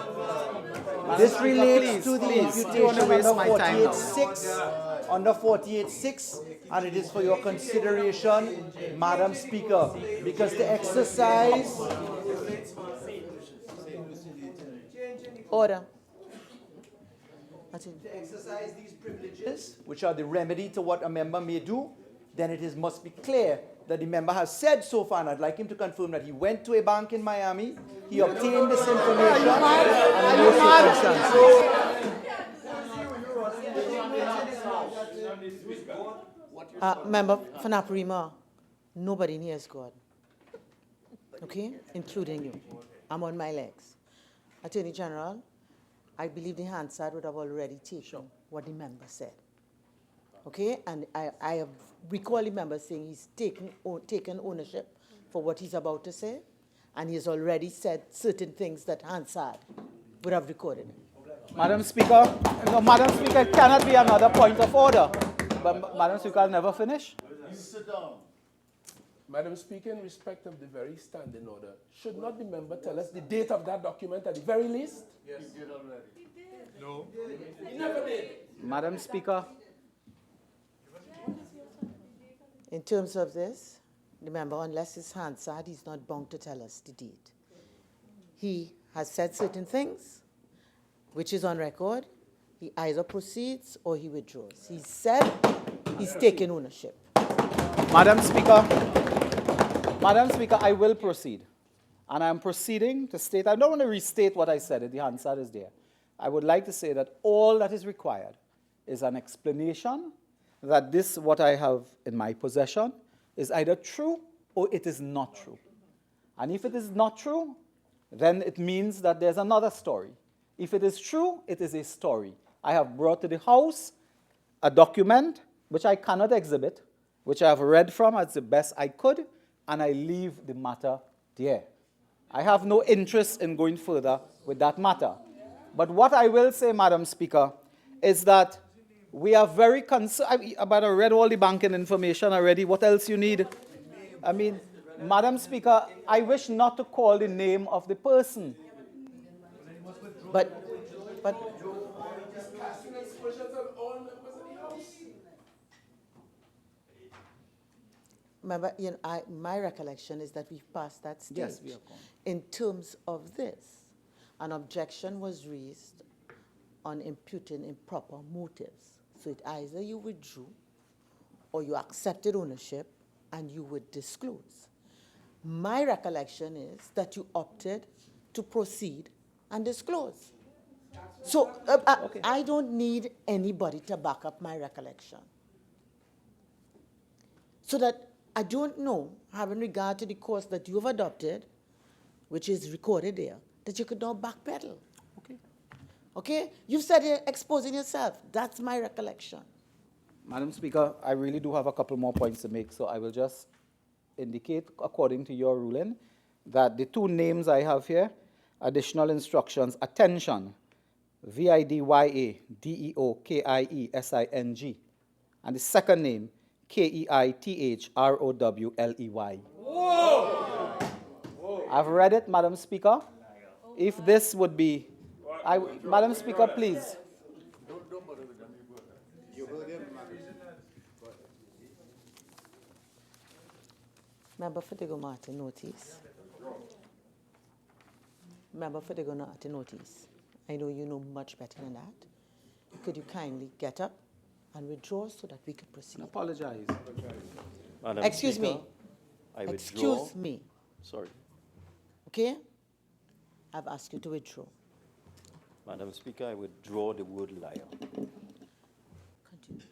This relates to the imputation under 48.6, under 48.6, and it is for your consideration, Madam Speaker, because to exercise... Order. To exercise these privileges, which are the remedy to what a member may do, then it must be clear that the member has said so far, and I'd like him to confirm that he went to a bank in Miami, he obtained this information, and those circumstances. Member for Naparima, nobody near is God. Okay? Including you. I'm on my legs. Attorney General, I believe the Hansard would have already taken what the member said. Okay, and I have recall the member saying he's taken ownership for what he's about to say, and he has already said certain things that Hansard would have recorded. Madam Speaker, no, Madam Speaker, it cannot be another point of order. But Madam Speaker, I'll never finish. Madam Speaker, in respect of the very standing order, should not the member tell us the date of that document at the very least? Yes. He did already. No. He never did. Madam Speaker. In terms of this, remember, unless it's Hansard, he's not bound to tell us the date. He has said certain things, which is on record. He either proceeds or he withdraws. He said he's taking ownership. Madam Speaker, I will proceed. And I'm proceeding to state, I don't want to restate what I said, the Hansard is there. I would like to say that all that is required is an explanation that this, what I have in my possession, is either true or it is not true. And if it is not true, then it means that there's another story. If it is true, it is a story. I have brought to the House a document which I cannot exhibit, which I have read from as the best I could, and I leave the matter there. I have no interest in going further with that matter. But what I will say, Madam Speaker, is that we are very concerned. But I read all the banking information already. What else you need? I mean, Madam Speaker, I wish not to call the name of the person. But remember, you know, my recollection is that we've passed that stage. Yes, we have gone. In terms of this, an objection was raised on imputing improper motives. So it either you withdrew or you accepted ownership and you would disclose. My recollection is that you opted to proceed and disclose. So Okay. I don't need anybody to back up my recollection. So that I don't know, having regard to the course that you have adopted, which is recorded there, that you could now backpedal. Okay. Okay? You've said you're exposing yourself. That's my recollection. Madam Speaker, I really do have a couple more points to make, so I will just indicate, according to your ruling, that the two names I have here, additional instructions, attention, VIDYA-DEOKIESING, and the second name, KEITHROWLEY. I've read it, Madam Speaker. If this would be, Madam Speaker, please. Member Fadigo Martin, notice. Member Fadigo Martin, notice. I know you know much better than that. Could you kindly get up and withdraw so that we could proceed? Apologize. Madam Excuse Speaker, me. I withdraw. Excuse me. Sorry. Okay? I've asked you to withdraw. Madam Speaker, I withdraw the word liar. Continue.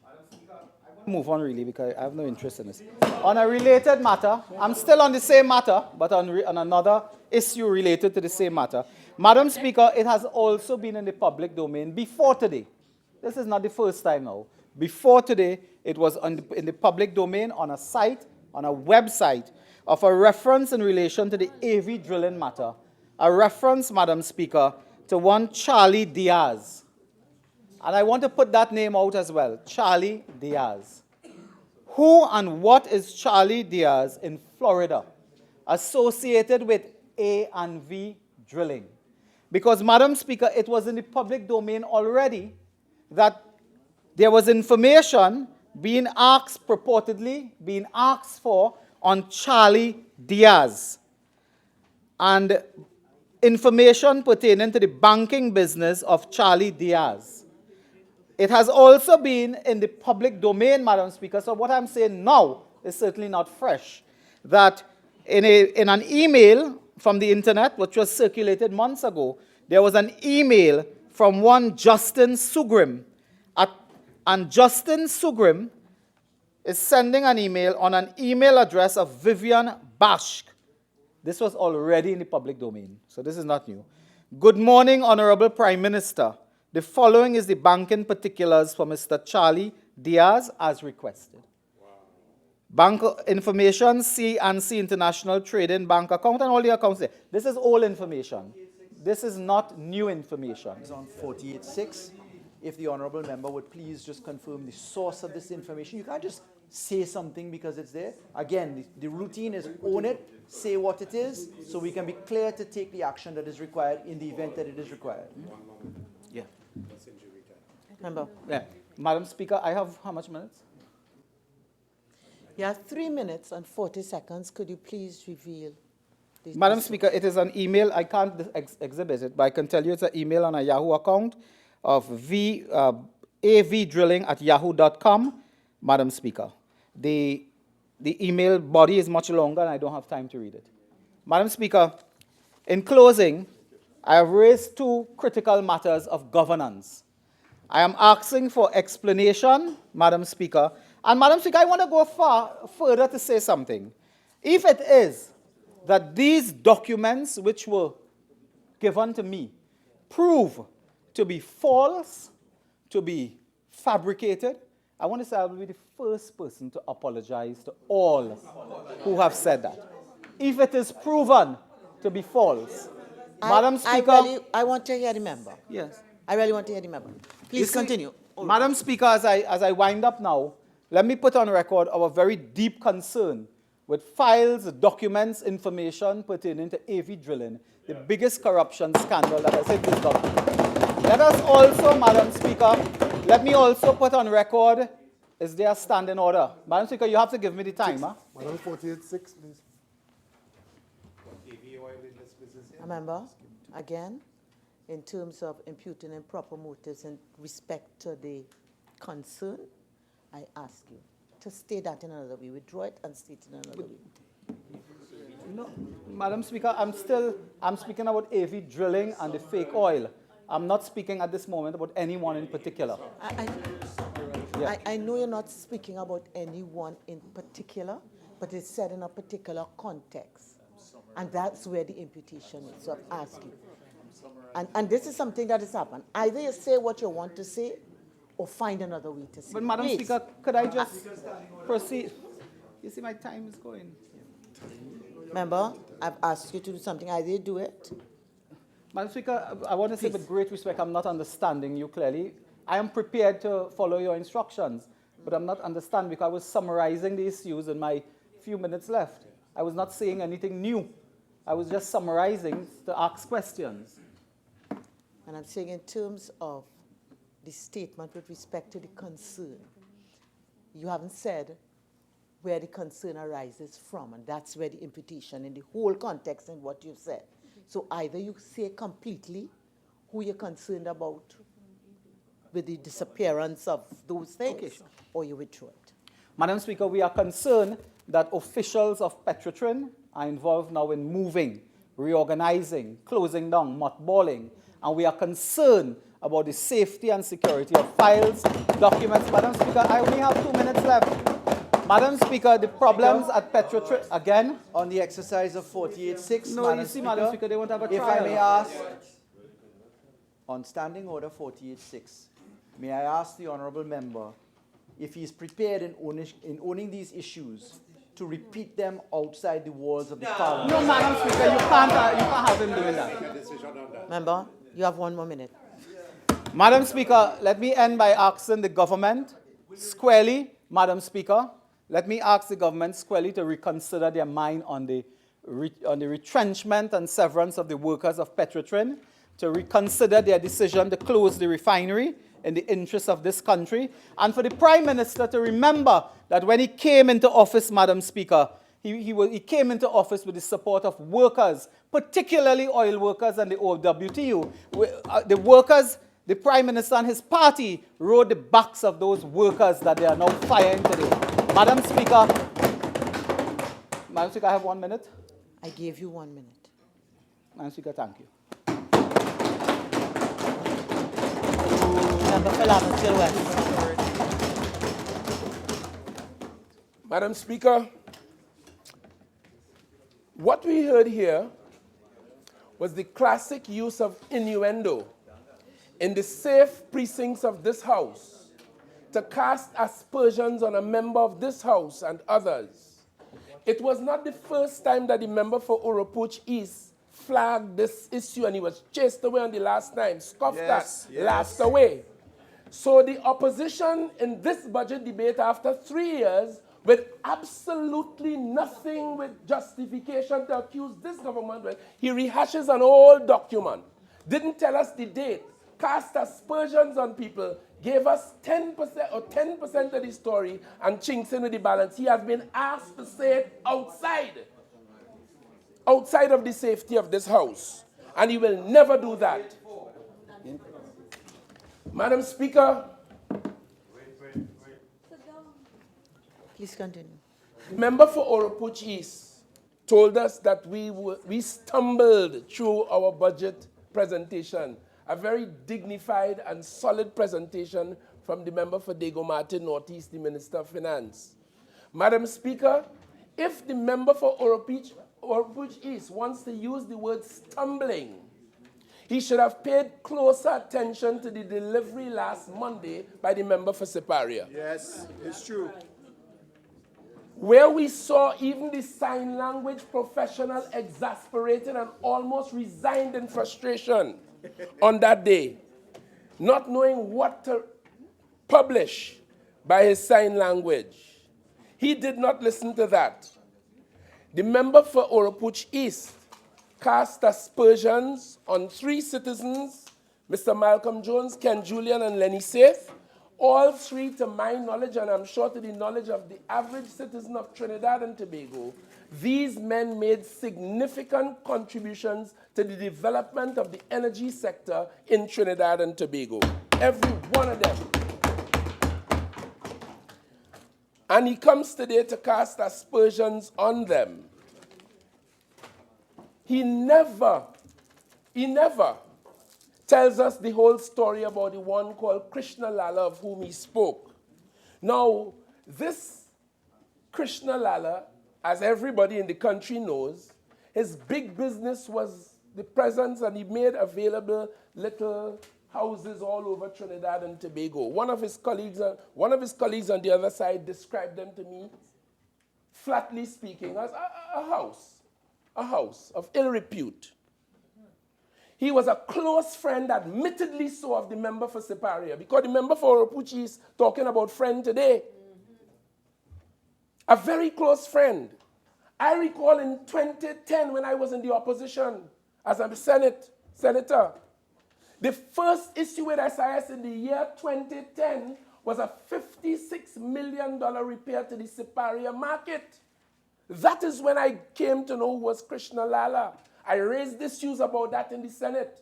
Move on really because I have no interest in this. On a related matter, I'm still on the same matter, but on another issue related to the same matter. Madam Speaker, it has also been in the public domain before today. This is not the first time now. Before today, it was in the public domain on a site, on a website, of a reference in relation to the AV drilling matter. A reference, Madam Speaker, to one Charlie Diaz. And I want to put that name out as well, Charlie Diaz. Who and what is Charlie Diaz in Florida, associated with A&V drilling? Because, Madam Speaker, it was in the public domain already that there was information being asked, purportedly being asked for on Charlie Diaz. And information pertaining to the banking business of Charlie Diaz. It has also been in the public domain, Madam Speaker, so what I'm saying now is certainly not fresh. That in an email from the internet, which was circulated months ago, there was an email from one Justin Sugrim. And Justin Sugrim is sending an email on an email address of Vivian Bashk. This was already in the public domain, so this is not new. Good morning, Honorable Prime Minister. The following is the banking particulars for Mr. Charlie Diaz as requested. Bank information, C&C International Trading Bank account and all the accounts there. This is old information. This is not new information. It's on 48.6. If the honourable member would please just confirm the source of this information. You can't just say something because it's there. Again, the routine is own it, say what it is, so we can be clear to take the action that is required in the event that it is required. Yeah. Member, Yeah. Madam Speaker, I have how much minutes? you have 3 minutes and 40 seconds. Could you please reveal the Madam Speaker, it is an email. I can't exhibit it, but I can tell you it's an email on a Yahoo account of avdrilling@yahoo.com. Madam Speaker, the email body is much longer and I don't have time to read it. Madam Speaker, in closing, I have raised two critical matters of governance. I am asking for explanation, Madam Speaker. And Madam Speaker, I want to go further to say something. If it is that these documents which were given to me prove to be false, to be fabricated, I want to say I will be the first person to apologize to all who have said that. If it is proven to be false, Madam Speaker. I want to hear the member. Yes. I really want to hear the member. Please continue. Madam Speaker, as I wind up now, let me put on record our very deep concern with files, documents, information pertaining to AV drilling, the biggest corruption scandal that has hit this government. Let us also, Madam Speaker, let me also put on record, is there a standing order? Madam Speaker, you have to give me the time. Huh? Madam 48.6, please. Member, again, in terms of imputing improper motives in respect to the concern, I ask you to state that in another way. Withdraw it and state it in another way. No, Madam Speaker, I'm speaking about AV drilling and the fake oil. I'm not speaking at this moment about anyone in particular. I know you're not speaking about anyone in particular, but it's said in a particular context. And that's where the imputation is. So I'm asking. And this is something that has happened. Either you say what you want to say or find another way to say. But Madam Please. Speaker, could I just proceed? You see my time is going. Member, I've asked you to do something. Either you do it. Madam Speaker, I want to say with great respect, I'm not understanding you clearly. I am prepared to follow your instructions, but I'm not understanding because I was summarizing the issues in my few minutes left. I was not saying anything new. I was just summarizing to ask questions. And I'm saying in terms of the statement with respect to the concern, you haven't said where the concern arises from, and that's where the imputation in the whole context and what you've said. So either you say completely who you're concerned about with the disappearance of those things, or you withdraw it. Madam Speaker, we are concerned that officials of Petrotrin are involved now in moving, reorganizing, closing down, mothballing, and we are concerned about the safety and security of files, documents. Madam Speaker, I only have 2 minutes left. Madam Speaker, the problems at Petrotrin, again? On the exercise of 48.6, No, you see, Madam Speaker, they won't have a trial. if I may ask, on Standing Order 48.6, may I ask the honourable member if he is prepared in owning these issues to repeat them outside the walls of the Parliament? No, Madam Speaker, you can't have him doing that. Member, you have 1 more minute. Madam Speaker, let me end by asking the government squarely, Madam Speaker, let me ask the government squarely to reconsider their mind on the retrenchment and severance of the workers of Petrotrin, to reconsider their decision to close the refinery in the interest of this country, and for the Prime Minister to remember that when he came into office, Madam Speaker, he came into office with the support of workers, particularly oil workers and the OWTU. The workers, the Prime Minister and his party rode the backs of those workers that they are now firing today. Madam Speaker, I have 1 minute. I gave you 1 minute. Madam Speaker, thank you. Member for Laventille West. Madam Speaker, what we heard here was the classic use of innuendo in the safe precincts of this house to cast aspersions on a member of this house and others. It was not the first time that the member for Oropuch East flagged this issue, and he was chased away on the last time, scoffed at, laughed away. So the opposition in this budget debate after 3 years, with absolutely nothing with justification to accuse this government with, he rehashes an old document, didn't tell us the date, cast aspersions on people, gave us 10% or 10% of the story, and chinks in with the balance. He has been asked to say it outside of the safety of this house, and he will never do that. Madam Speaker, Please continue. the member for Oropuch East told us that we stumbled through our budget presentation, a very dignified and solid presentation from the member for Dago Martin Northeast, the Minister of Finance. Madam Speaker, if the member for Oropuch East wants to use the word stumbling, he should have paid closer attention to the delivery last Monday by the member for Siparia. Yes, it's true. Where we saw even the sign language professional exasperated and almost resigned in frustration on that day, not knowing what to publish by his sign language. He did not listen to that. The member for Oropuch East cast aspersions on 3 citizens, Mr. Malcolm Jones, Ken Julian, and Lenny Safe, all 3 to my knowledge, and I'm sure to the knowledge of the average citizen of Trinidad and Tobago. These men made significant contributions to the development of the energy sector in Trinidad and Tobago. Every one of them. And he comes today to cast aspersions on them. He never tells us the whole story about the one called Krishna Lala of whom he spoke. Now, this Krishna Lala, as everybody in the country knows, his big business was the presence, and he made available little houses all over Trinidad and Tobago. One of his colleagues on the other side described them to me, flatly speaking, as a house of ill repute. He was a close friend, admittedly so, of the member for Siparia, because the member for Oropuch is talking about friend today. A very close friend. I recall in 2010 when I was in the opposition as a senator, the first issue with SIS in the year 2010 was a $56 million repair to the Siparia market. That is when I came to know who was Krishna Lala. I raised issues about that in the Senate.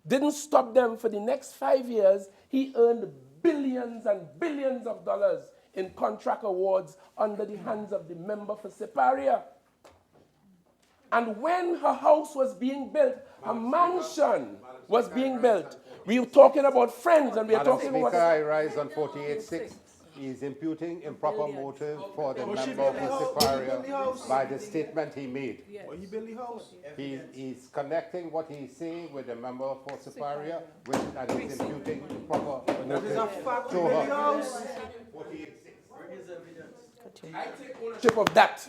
Didn't stop them. For the next 5 years, he earned billions and billions of dollars in contract awards under the hands of the member for Siparia. And when her house was being built, a mansion was being built. We were talking about friends, and we are talking about... Speaker, I rise on 48.6. He is imputing improper motive for the member for Siparia by the statement he made. He built the house. He's connecting what he's saying with the member for Siparia, and he's imputing improper motive to her. 48.6. I take ownership of that.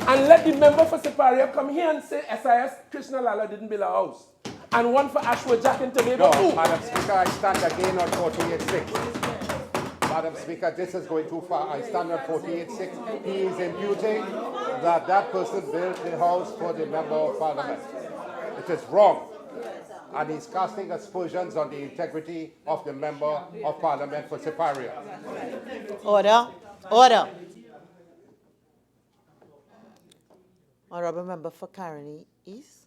And let the member for Siparia come here and say SIS Krishna Lala didn't build a house. And one for Ashwood Jack in Tobago too. No, Madam Speaker, I stand again on 48.6. Madam Speaker, this is going too far. I stand on 48.6. He is imputing that person built the house for the member of parliament. It is wrong. And he's casting aspersions on the integrity of the member of parliament for Siparia. Order. Order. Honourable Member for Caroni East.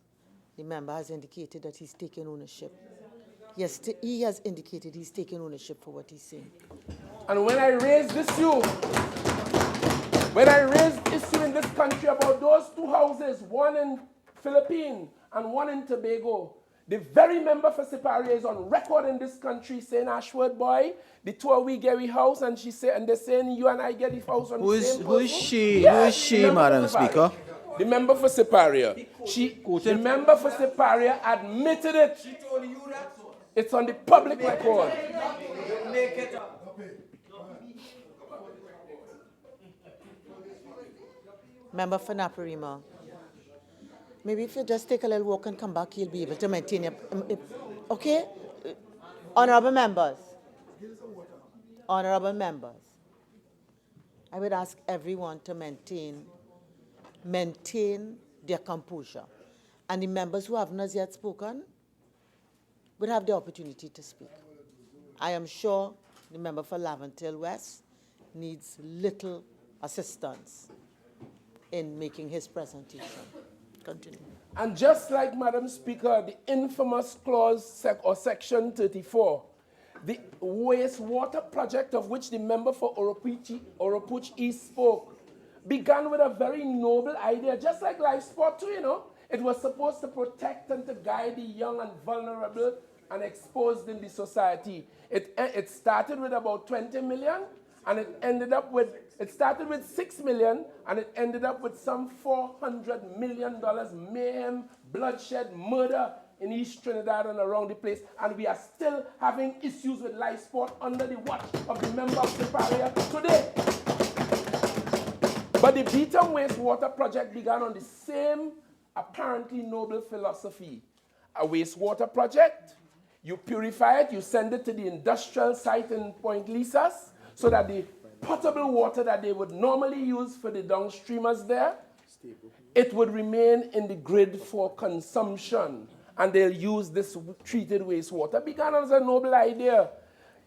The member has indicated that he's taking ownership. Yes, he has indicated he's taking ownership for what he's saying. And when I raised this issue in this country about those 2 houses, one in Philippines and one in Tobago, the very member for Siparia is on record in this country saying, Ashwood boy, the 2 of we get the house, and they're saying you and I get the house on the same person. Who is she, Madam Speaker? The member for Siparia. The member for Siparia admitted it. She told you that. It's on the public record. Member for Naparima. Maybe if you just take a little walk and come back, you'll be able to maintain your... Okay? Honorable members. Honorable members. I would ask everyone to maintain their composure. And the members who have not yet spoken would have the opportunity to speak. I am sure the member for Laventille West needs little assistance in making his presentation. Continue. And just like Madam Speaker, the infamous clause or section 34, the wastewater project of which the member for Oropuch East spoke began with a very noble idea, just like life sport too, you know. It was supposed to protect and to guide the young and vulnerable and exposed in the society. It started with about 20 million, and it started with 6 million, and it ended up with some $400 million mayhem, bloodshed, murder in East Trinidad and around the place. And we are still having issues with life sport under the watch of the member of Siparia today. But the Beetham wastewater project began on the same apparently noble philosophy. A wastewater project, you purify it, you send it to the industrial site in Point Lisas, so that the potable water that they would normally use for the downstreamers there, it would remain in the grid for consumption, and they'll use this treated wastewater. Began as a noble idea.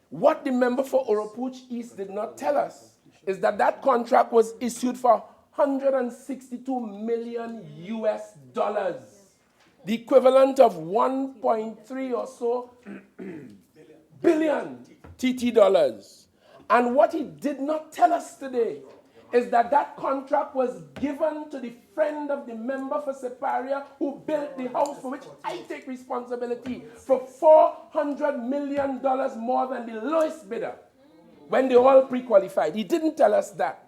What the member for Oropuch East did not tell us is that that contract was issued for $162 million US, the equivalent of 1.3 or so billion TT dollars. And what he did not tell us today is that that contract was given to the friend of the member for Siparia who built the house, for which I take responsibility, for $400 million more than the lowest bidder when they all pre-qualified. He didn't tell us that.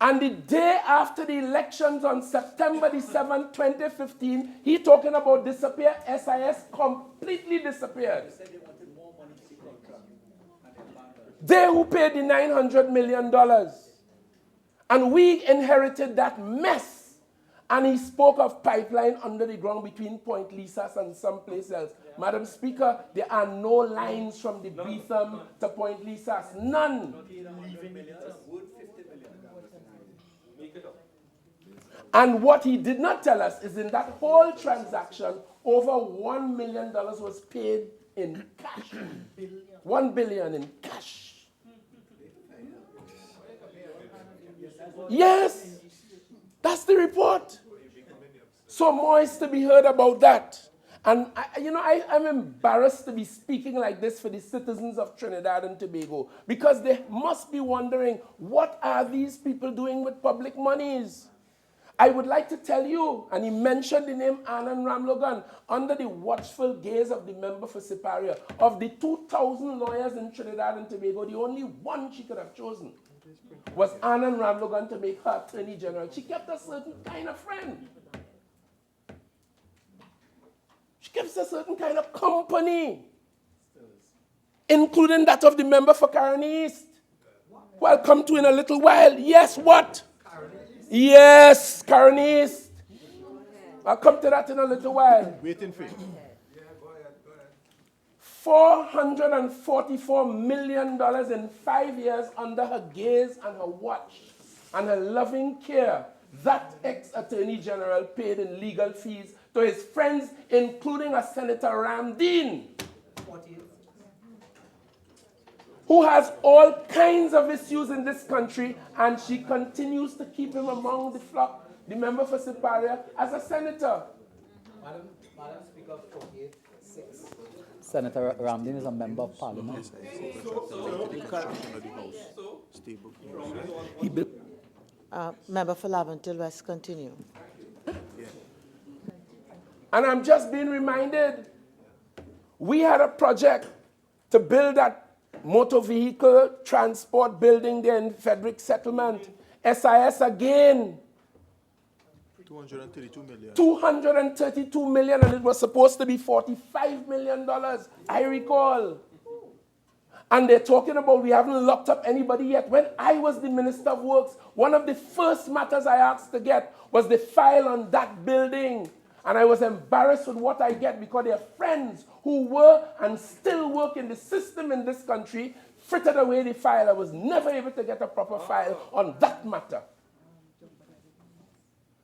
And the day after the elections on September the 7th, 2015, he talking about disappear, SIS completely disappeared. They who paid the $900 million. And we inherited that mess. And he spoke of pipeline under the ground between Point Lisas and someplace else. Madam Speaker, there are no lines from the Beetham to Point Lisas. None. And what he did not tell us is in that whole transaction, over $1 million was paid in cash. $1 billion in cash. Yes, that's the report. So more is to be heard about that. And I'm embarrassed to be speaking like this for the citizens of Trinidad and Tobago, because they must be wondering, what are these people doing with public monies? I would like to tell you, and he mentioned the name Anand Ramlogan, under the watchful gaze of the member for Siparia, of the 2,000 lawyers in Trinidad and Tobago, the only one she could have chosen was Anand Ramlogan to make her Attorney General. She kept a certain kind of friend. She kept a certain kind of company, including that of the member for Caroni East, who I'll come to in a little while. Yes, what? Yes, Caroni East. I'll come to that in a little while. Waiting for you. $444 million in 5 years under her gaze and her watch and her loving care. That ex-Attorney General paid in legal fees to his friends, including a Senator Ramdeen, who has all kinds of issues in this country, and she continues to keep him among the flock, the member for Siparia, as a senator. Madam Speaker, 48-6. Senator Ramdeen is a member of Parliament. Member for Laventille West, continue. And I'm just being reminded, we had a project to build that motor vehicle transport building there in Frederick Settlement. SIS again. 232 million. 232 million, and it was supposed to be $45 million, I recall. And they're talking about we haven't locked up anybody yet. When I was the Minister of Works, one of the first matters I asked to get was the file on that building. And I was embarrassed with what I get because there are friends who were and still work in the system in this country, frittered away the file. I was never able to get a proper file on that matter.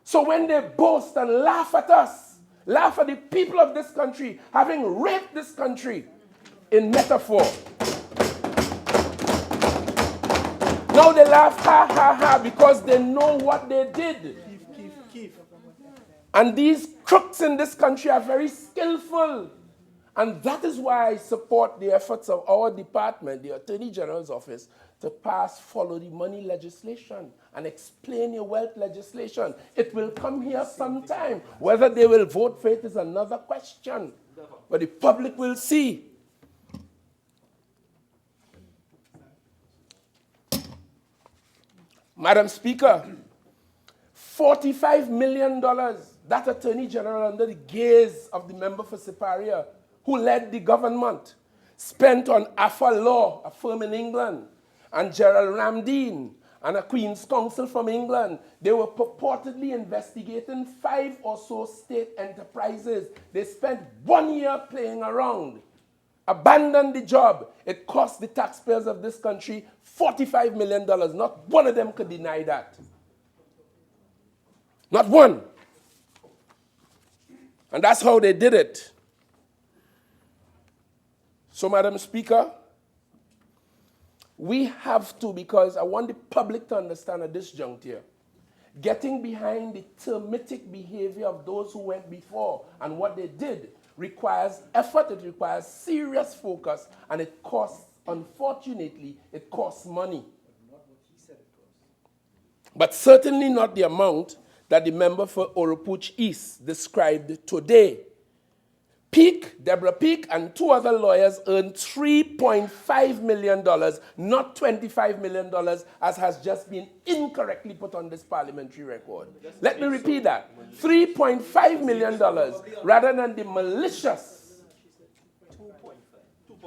So when they boast and laugh at us, laugh at the people of this country, having raped this country in metaphor. Now they laugh, ha, ha, ha, because they know what they did. And these crooks in this country are very skillful. And that is why I support the efforts of our department, the Attorney General's office, to pass follow the money legislation and explain your wealth legislation. It will come here sometime. Whether they will vote for it is another question. But the public will see. Madam Speaker, $45 million, that Attorney General under the gaze of the member for Siparia, who led the government, spent on AFA Law, a firm in England, and Gerald Ramdeen, and a Queen's Counsel from England. They were purportedly investigating 5 or so state enterprises. They spent 1 year playing around, abandoned the job. It cost the taxpayers of this country $45 million. Not one of them could deny that. Not one. And that's how they did it. So, Madam Speaker, we have to, because I want the public to understand at this juncture, getting behind the termitic behavior of those who went before and what they did requires effort, it requires serious focus, and it costs, unfortunately, it costs money. But certainly not the amount that the member for Oropouche East described today. Peake, Deborah Peake, and 2 other lawyers earned $3.5 million, not $25 million, as has just been incorrectly put on this parliamentary record. Let me repeat that. $3.5 million, rather than the malicious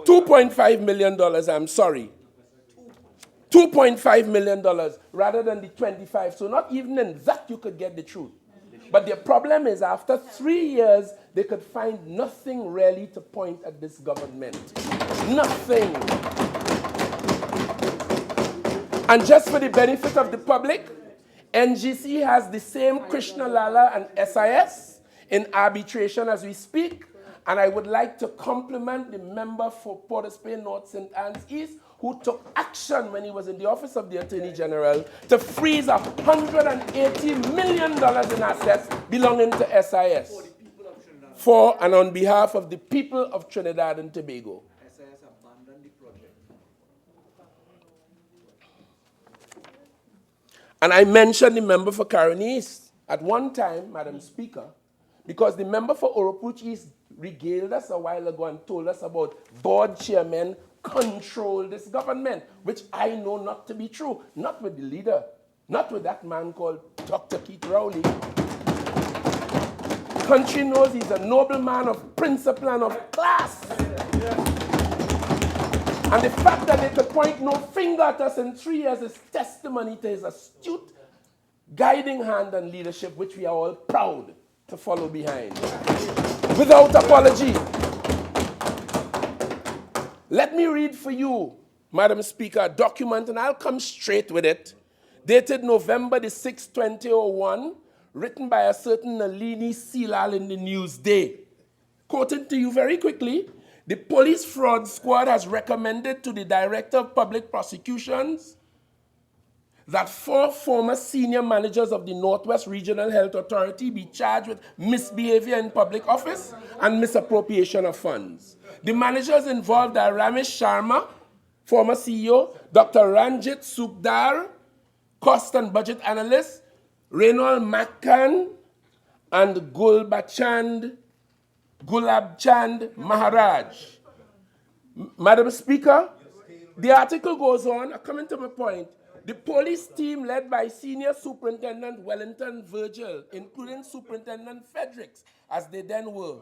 $2.5 million, I'm sorry. $2.5 million, rather than the 25. So not even in that you could get the truth. But the problem is, after 3 years, they could find nothing really to point at this government. Nothing. And just for the benefit of the public, NGC has the same Krishna Lala and SIS in arbitration as we speak. And I would like to compliment the member for Port of Spain North St. Anne's East, who took action when he was in the office of the Attorney General to freeze $180 million in assets belonging to SIS for and on behalf of the people of Trinidad and Tobago. SIS abandoned the project. And I mentioned the member for Caroni East at one time, Madam Speaker, because the member for Oropouche East regaled us a while ago and told us about board chairmen control this government, which I know not to be true. Not with the leader, not with that man called Dr. Keith Rowley. Country knows he's a noble man of principle and of class. And the fact that they could point no finger at us in 3 years is testimony to his astute guiding hand and leadership, which we are all proud to follow behind. Without apology. Let me read for you, Madam Speaker, a document, and I'll come straight with it, dated November the 6th, 2001, written by a certain Nalini Silal in the Newsday. Quoting to you very quickly, the police fraud squad has recommended to the Director of Public Prosecutions that 4 former senior managers of the Northwest Regional Health Authority be charged with misbehavior in public office and misappropriation of funds. The managers involved are Ramesh Sharma, former CEO, Dr. Ranjit Sukdar, cost and budget analyst, Renal Makkan, and Gulabchand Maharaj. Madam Speaker, the article goes on, coming to my point, The police team led by Senior Superintendent Wellington Virgil, including Superintendent Fredericks, as they then were,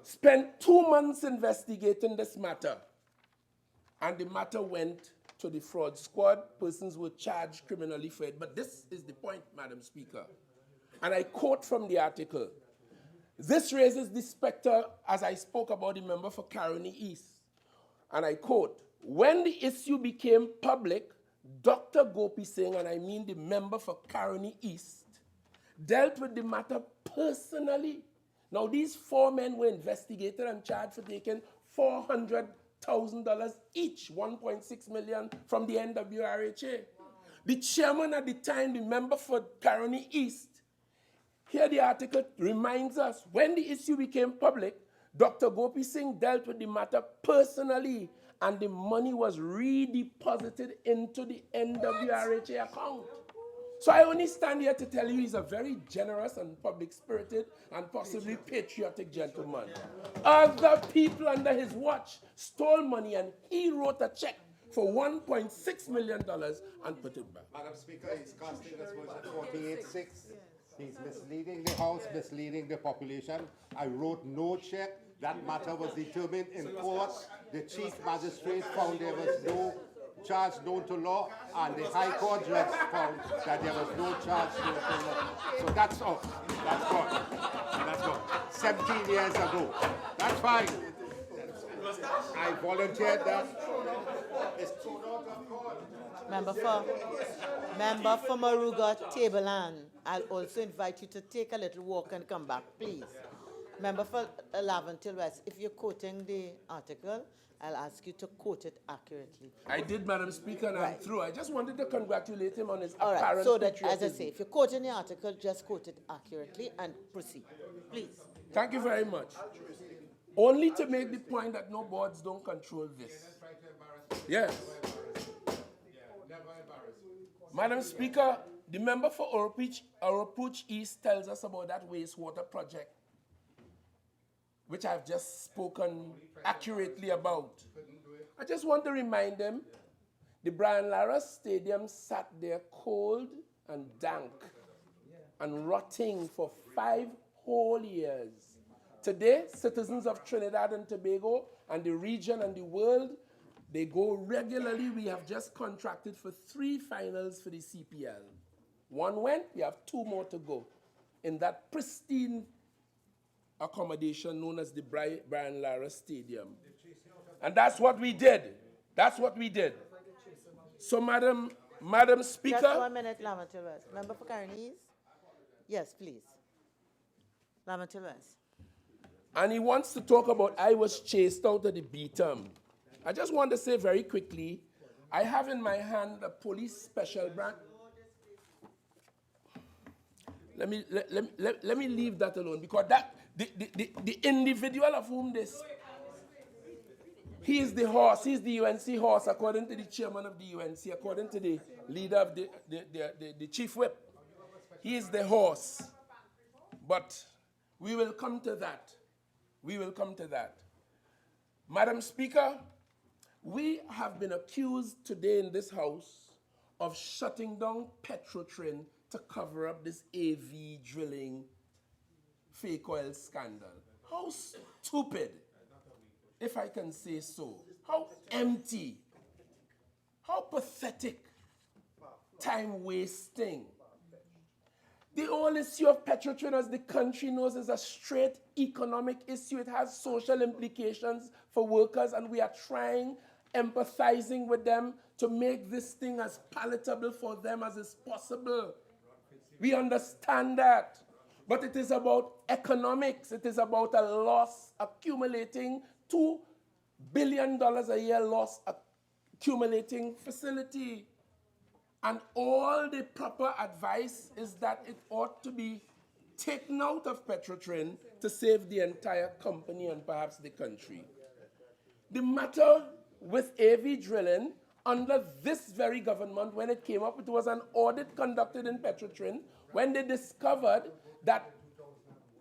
spent 2 months investigating this matter. And the matter went to the fraud squad. Persons were charged criminally for it. But this is the point, Madam Speaker. And I quote from the article. This raises the specter, as I spoke about the member for Caroni East. And I quote, when the issue became public, Dr. Gopi Singh, and I mean the member for Caroni East, dealt with the matter personally. Now, these 4 men were investigated and charged for taking $400,000 each, $1.6 million from the NWRHA. The chairman at the time, the member for Caroni East, here the article reminds us, when the issue became public, Dr. Gopi Singh dealt with the matter personally, and the money was redeposited into the NWRHA account. So I only stand here to tell you he's a very generous and public-spirited and possibly patriotic gentleman. Other people under his watch stole money, and he wrote a check for $1.6 million and put it back. Madam Speaker, he's casting this motion 48-6. He's misleading the House, misleading the population. I wrote no check. That matter was determined in court. The Chief Magistrate found there was no charge known to law, and the High Court judge found that there was no charge known to law. So that's off. That's gone. That's gone. 17 years ago. That's fine. I volunteered that. It's thrown out of court. Member for Maruga, Tableland, I'll also invite you to take a little walk and come back, please. Member for Laventille West, if you're quoting the article, I'll ask you to quote it accurately. I did, Madam Speaker, and I'm through. I just wanted to congratulate him on his All right, apparent so that, as I patriotism. say, if you're quoting the article, just quote it accurately and proceed, please. Thank you very much. Only to make the point that no boards don't control this. Yes. Madam Speaker, the member for Oropouche East tells us about that wastewater project, which I've just spoken accurately about. I just want to remind them, the Brian Lara Stadium sat there cold and dank and rotting for 5 whole years. Today, citizens of Trinidad and Tobago and the region and the world, they go regularly. We have just contracted for 3 finals for the CPL. 1 went, we have 2 more to go in that pristine accommodation known as the Brian Lara Stadium. And that's what we did. That's what we did. So, Madam Speaker. Just 1 minute, Laventille West. Member for Carneys? Yes, please. Laventille West. And he wants to talk about I was chased out of the B-term. I just want to say very quickly, I have in my hand a police special branch. Let me leave that alone, because that the individual of whom this, he is the horse, he's the UNC horse, according to the chairman of the UNC, according to the leader of the chief whip. He is the horse. But we will come to that. We will come to that. Madam Speaker, we have been accused today in this House of shutting down Petrotrin to cover up this AV drilling fake oil scandal. How stupid, if I can say so. How empty. How pathetic. Time wasting. The whole issue of Petrotrin, as the country knows, is a straight economic issue. It has social implications for workers, and we are trying, empathizing with them to make this thing as palatable for them as is possible. We understand that. But it is about economics. It is about a loss accumulating, $2 billion a year loss accumulating facility. And all the proper advice is that it ought to be taken out of Petrotrin to save the entire company and perhaps the country. The matter with AV drilling, under this very government, when it came up, it was an audit conducted in Petrotrin when they discovered that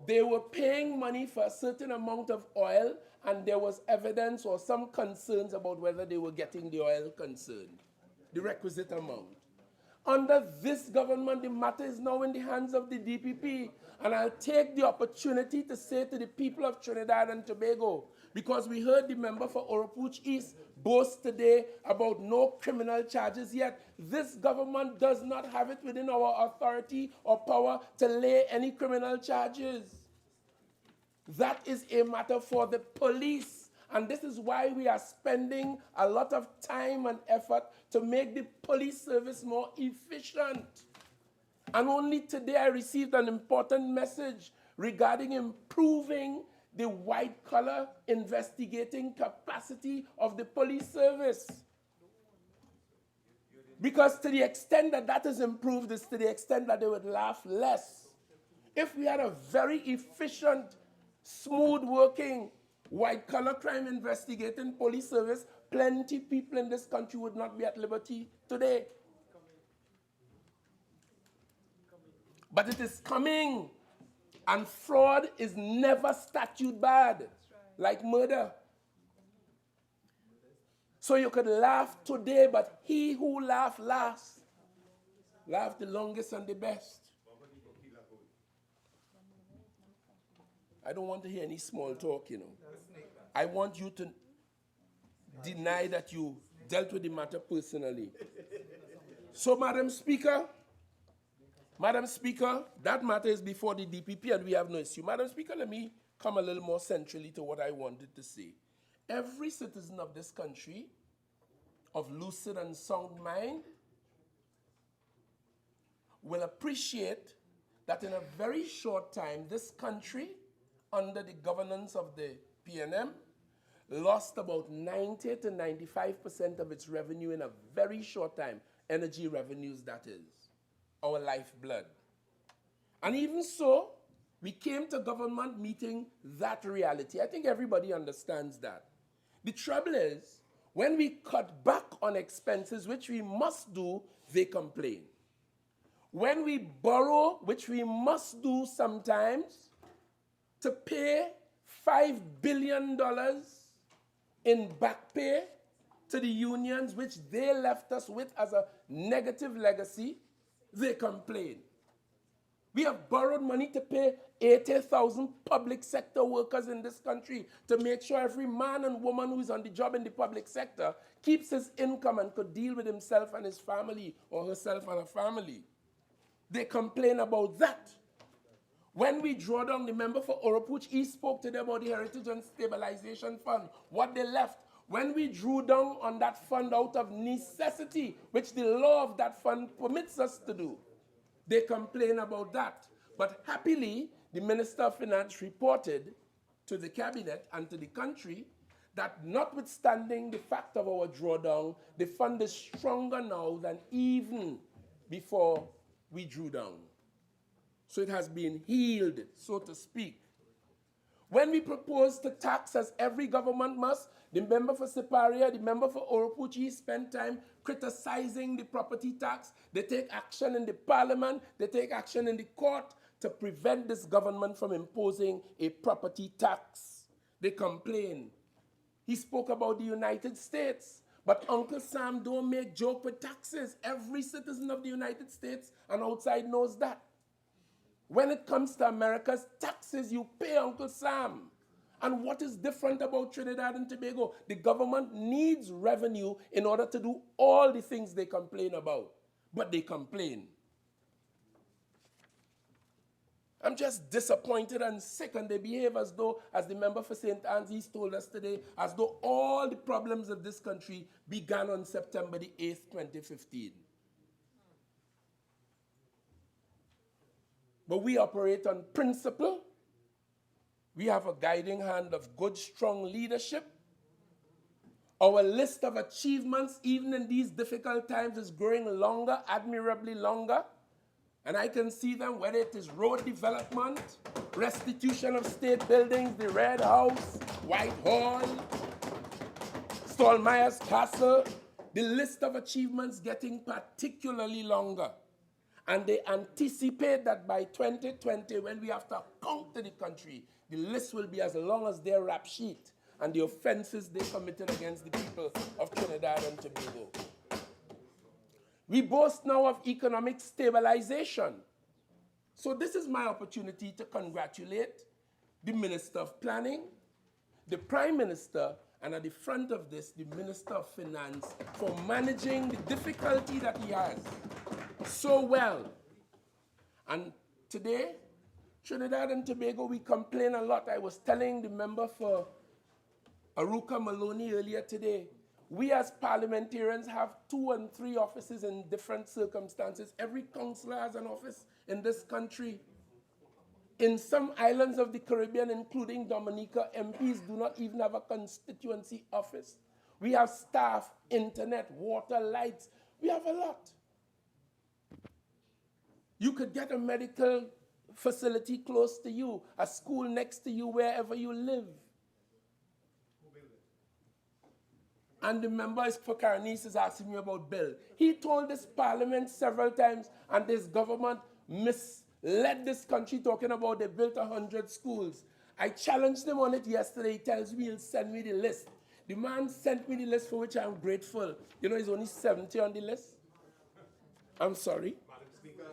they were paying money for a certain amount of oil, and there was evidence or some concerns about whether they were getting the oil concerned, the requisite amount. Under this government, the matter is now in the hands of the DPP. And I'll take the opportunity to say to the people of Trinidad and Tobago, because we heard the member for Oropouche East boast today about no criminal charges yet. This government does not have it within our authority or power to lay any criminal charges. That is a matter for the police. And this is why we are spending a lot of time and effort to make the police service more efficient. And only today I received an important message regarding improving the white-collar investigating capacity of the police service. Because to the extent that that is improved is to the extent that they would laugh less. If we had a very efficient, smooth-working, white-collar crime investigating police service, plenty of people in this country would not be at liberty today. But it is coming. And fraud is never statute bad, like murder. So you could laugh today, but he who laughs last, laughs the longest and the best. I don't want to hear any small talk, you know. I want you to deny that you dealt with the matter personally. So, Madam Speaker, that matter is before the DPP and we have no issue. Madam Speaker, let me come a little more centrally to what I wanted to say. Every citizen of this country of lucid and sound mind will appreciate that in a very short time, this country, under the governance of the PNM, lost about 90 to 95% of its revenue in a very short time. Energy revenues, that is. Our lifeblood. And even so, we came to government meeting that reality. I think everybody understands that. The trouble is, when we cut back on expenses, which we must do, they complain. When we borrow, which we must do sometimes, to pay $5 billion in back pay to the unions, which they left us with as a negative legacy, they complain. We have borrowed money to pay 80,000 public sector workers in this country to make sure every man and woman who is on the job in the public sector keeps his income and could deal with himself and his family or herself and her family. They complain about that. When we draw down, the member for Oropouche East spoke today about the Heritage and Stabilization Fund, what they left. When we drew down on that fund out of necessity, which the law of that fund permits us to do, they complain about that. But happily, the Minister of Finance reported to the cabinet and to the country that notwithstanding the fact of our drawdown, the fund is stronger now than even before we drew down. So it has been healed, so to speak. When we propose to tax, as every government must, the member for Siparia, the member for Oropouche spend time criticizing the property tax. They take action in the parliament, they take action in the court to prevent this government from imposing a property tax. They complain. He spoke about the United States, but Uncle Sam don't make joke with taxes. Every citizen of the United States and outside knows that. When it comes to America's taxes, you pay Uncle Sam. And what is different about Trinidad and Tobago? The government needs revenue in order to do all the things they complain about. But they complain. I'm just disappointed and sick, and they behave as though, as the member for St. Anne's told us today, as though all the problems of this country began on September the 8th, 2015. But we operate on principle. We have a guiding hand of good, strong leadership. Our list of achievements, even in these difficult times, is growing longer, admirably longer. And I can see them, whether it is road development, restitution of state buildings, the Red House, Whitehall, Stallmeyer's Castle. The list of achievements getting particularly longer. And they anticipate that by 2020, when we have to account to the country, the list will be as long as their rap sheet and the offenses they committed against the people of Trinidad and Tobago. We boast now of economic stabilization. So this is my opportunity to congratulate the Minister of Planning, the Prime Minister, and at the front of this, the Minister of Finance, for managing the difficulty that he has so well. And today, Trinidad and Tobago, we complain a lot. I was telling the member for Aruka Maloney earlier today, we as parliamentarians have 2 and 3 offices in different circumstances. Every councillor has an office in this country. In some islands of the Caribbean, including Dominica, MPs do not even have a constituency office. We have staff, internet, water, lights. We have a lot. You could get a medical facility close to you, a school next to you, wherever you live. And the member for Caranese is asking me about Bill. He told this parliament several times, and this government misled this country talking about they built 100 schools. I challenged him on it yesterday. He tells me he'll send me the list. The man sent me the list, for which I'm grateful. You know, he's only 70 on the list. I'm sorry. Madam Speaker,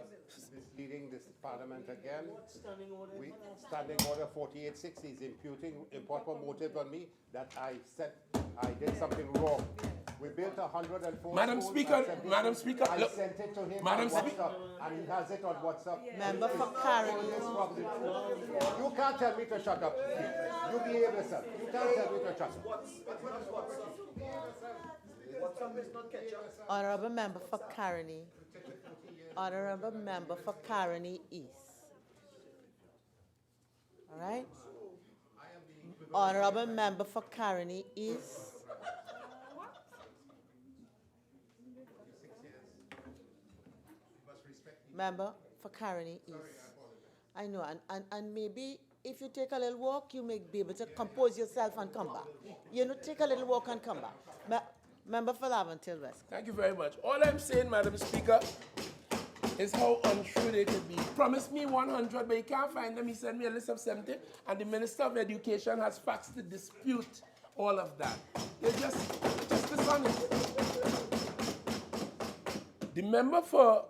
misleading this parliament again. Standing order 4860 is imputing improper motive on me that I said I did something wrong. We built 104 Madam schools. Madam Speaker, I look, sent it to him Madam on WhatsApp, and he has it on WhatsApp. Member for Caroni. You can't tell me to shut up. You behave yourself. You can't tell me to shut up. Honorable Member for Caroni. Honorable Member for Caroni East. All right? Honorable Member for Caroni East. Member for Caroni East. I know, and maybe if you take a little walk, you may be able to compose yourself and come back. You know, take a little walk and come back. Member for Laventille West. Thank you very much. All I'm saying, Madam Speaker, is how untrue they could be. Promised me 100, but he can't find them. He sent me a list of 70, and the Minister of Education has faxed to dispute all of that. They're just dishonest. The member for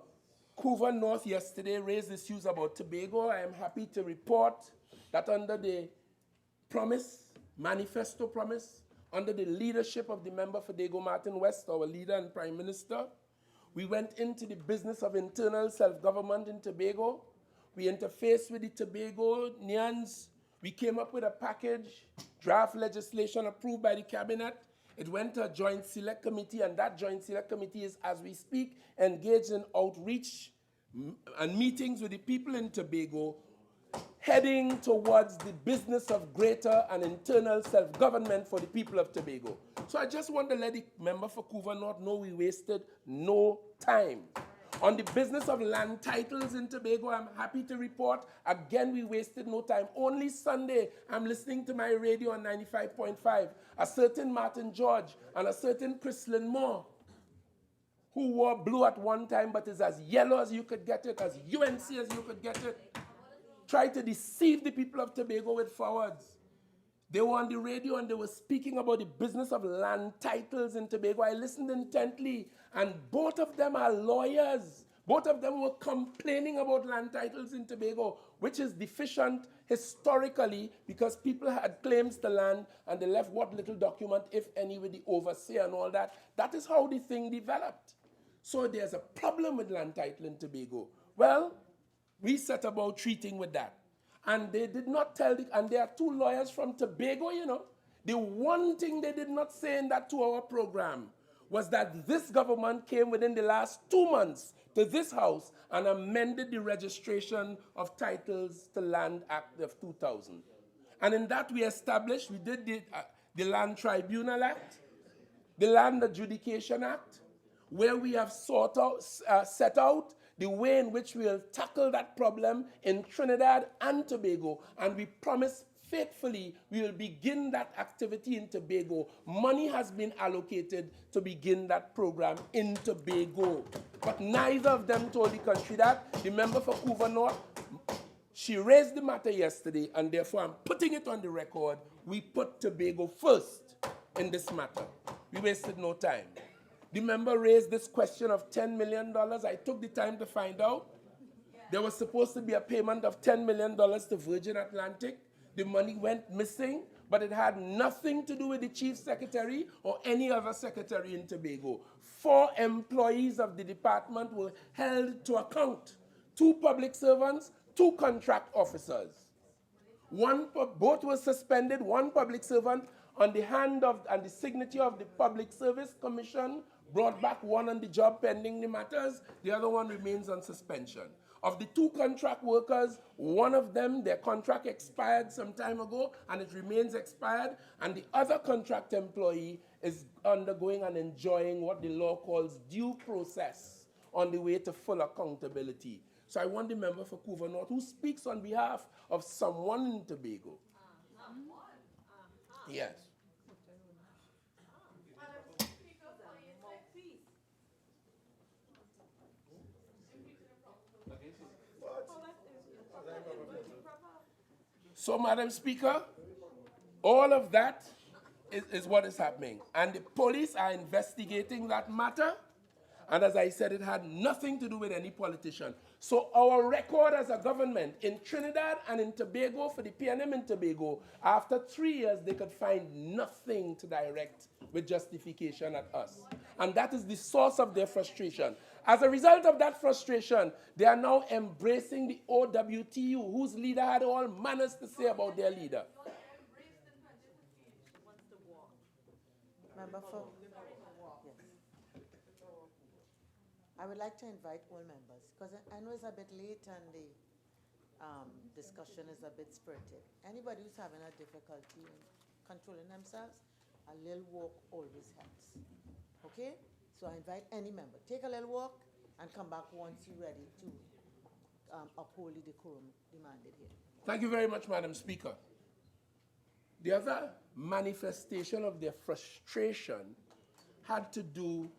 Couva North yesterday raised issues about Tobago. I am happy to report that under the manifesto promise, under the leadership of the member for Dago Martin West, our leader and Prime Minister, we went into the business of internal self-government in Tobago. We interfaced with the Tobagonians. We came up with a package, draft legislation approved by the cabinet. It went to a joint select committee, and that joint select committee is, as we speak, engaged in outreach and meetings with the people in Tobago, heading towards the business of greater and internal self-government for the people of Tobago. So I just want to let the member for Couva North know we wasted no time. On the business of land titles in Tobago, I'm happy to report, again, we wasted no time. Only Sunday, I'm listening to my radio on 95.5, a certain Martin George and a certain Chrislyn Moore, who wore blue at one time but is as yellow as you could get it, as UNC as you could get it, tried to deceive the people of Tobago with forwards. They were on the radio and they were speaking about the business of land titles in Tobago. I listened intently, and both of them are lawyers. Both of them were complaining about land titles in Tobago, which is deficient historically because people had claims to land and they left what little document, if any, with the overseer and all that. That is how the thing developed. So there's a problem with land title in Tobago. Well, we set about treating with that. And they did not tell, and there are 2 lawyers from Tobago, you know. The one thing they did not say in that 2-hour program was that this government came within the last 2 months to this house and amended the registration of titles to Land Act of 2000. And in that we established, we did the Land Tribunal Act, the Land Adjudication Act, where we have set out the way in which we will tackle that problem in Trinidad and Tobago, and we promise faithfully we will begin that activity in Tobago. Money has been allocated to begin that program in Tobago, but neither of them told the country that. The member for Couva North, she raised the matter yesterday, and therefore I'm putting it on the record. We put Tobago first in this matter. We wasted no time. The member raised this question of $10 million. I took the time to find out. There was supposed to be a payment of $10 million to Virgin Atlantic. The money went missing, but it had nothing to do with the chief secretary or any other secretary in Tobago. 4 employees of the department were held to account. 2 public servants, 2 contract officers. Both were suspended, 1 public servant on the hand of and the signature of the Public Service Commission, brought back 1 on the job pending the matters, the other 1 remains on suspension. Of the 2 contract workers, 1 of them, their contract expired some time ago and it remains expired, and the other contract employee is undergoing and enjoying what the law calls due process on the way to full accountability. So I want the member for Couva North who speaks on behalf of someone in Tobago. Yes. So, Madam Speaker, all of that is what is happening. And the police are investigating that matter. And as I said, it had nothing to do with any politician. So our record as a government in Trinidad and in Tobago, for the PNM in Tobago, after 3 years, they could find nothing to direct with justification at us. And that is the source of their frustration. As a result of that frustration, they are now embracing the OWTU, whose leader had all manners to say about their leader. Member for? Yes. I would like to invite all members, because I know it's a bit late and the discussion is a bit spirited. Anybody who's having a difficulty in controlling themselves, a little walk always helps. Okay? So I invite any member. Take a little walk and come back once you're ready to uphold the decorum demanded here. Thank you very much, Madam Speaker. The other manifestation of their frustration had to do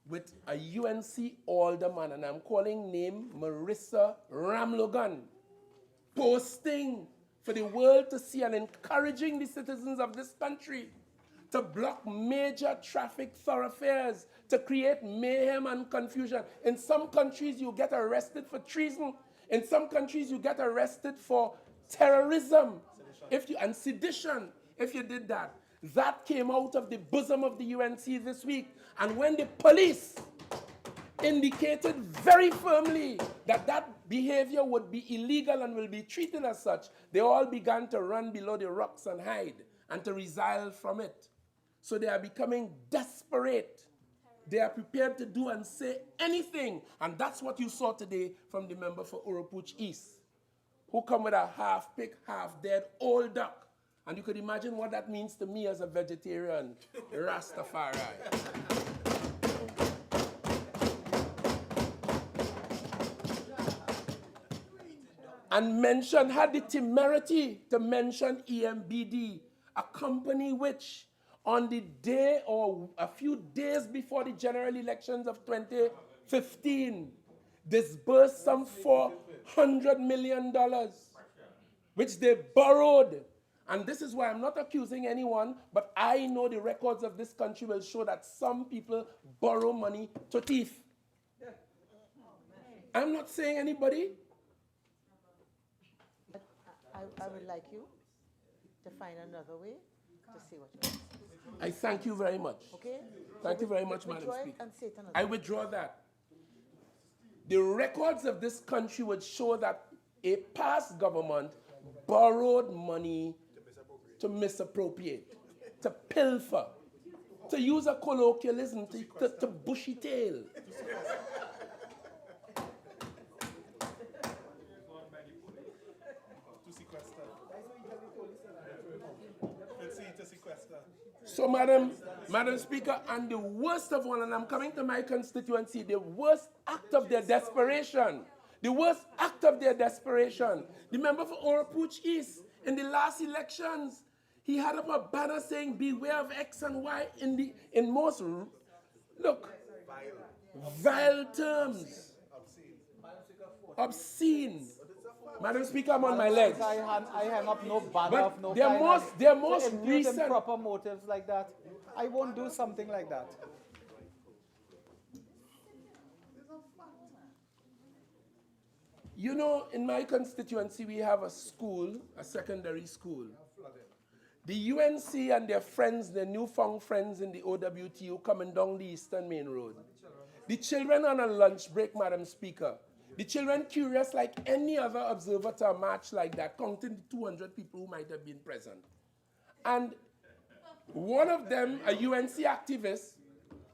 with a UNC alderman, and I'm calling name Marissa Ramlogan, posting for the world to see and encouraging the citizens of this country to block major traffic thoroughfares, to create mayhem and confusion. In some countries, you get arrested for treason. In some countries, you get arrested for terrorism and sedition if you did that. That came out of the bosom of the UNC this week. And when the police indicated very firmly that that behavior would be illegal and will be treated as such, they all began to run below the rocks and hide and to resile from it. So they are becoming desperate. They are prepared to do and say anything. And that's what you saw today from the member for Urupuch East, who come with a half-pick, half-dead old duck. And you could imagine what that means to me as a vegetarian Rastafari. And had the temerity to mention EMBD, a company which on the day or a few days before the general elections of 2015 disbursed some $400 million, which they borrowed. And this is why I'm not accusing anyone, but I know the records of this country will show that some people borrow money to thief. I'm not saying anybody. But I would like you to find another way to say what you want. I thank you very much. Okay? Thank you very much, Madam Withdraw it Speaker. and say it another I way. withdraw that. The records of this country would show that a past government borrowed money to misappropriate, to pilfer, to use a colloquialism, to bushy tail. So, Madam Speaker, and the worst of all, and I'm coming to my constituency, the worst act of their desperation, the member for Urupuch East, in the last elections, he had up a banner saying, beware of X and Y in most, vile terms. Obscene. Madam Speaker, I'm on my legs. I hang up no banner But of no their kind. most To impute recent improper motives like that. I won't do something like that. You know, in my constituency, we have a school, a secondary school. The UNC and their friends, their newfound friends in the OWTU coming down the Eastern Main Road. The children on a lunch break, Madam Speaker. The children curious like any other observer to a march like that, counting the 200 people who might have been present. And one of them, a UNC activist,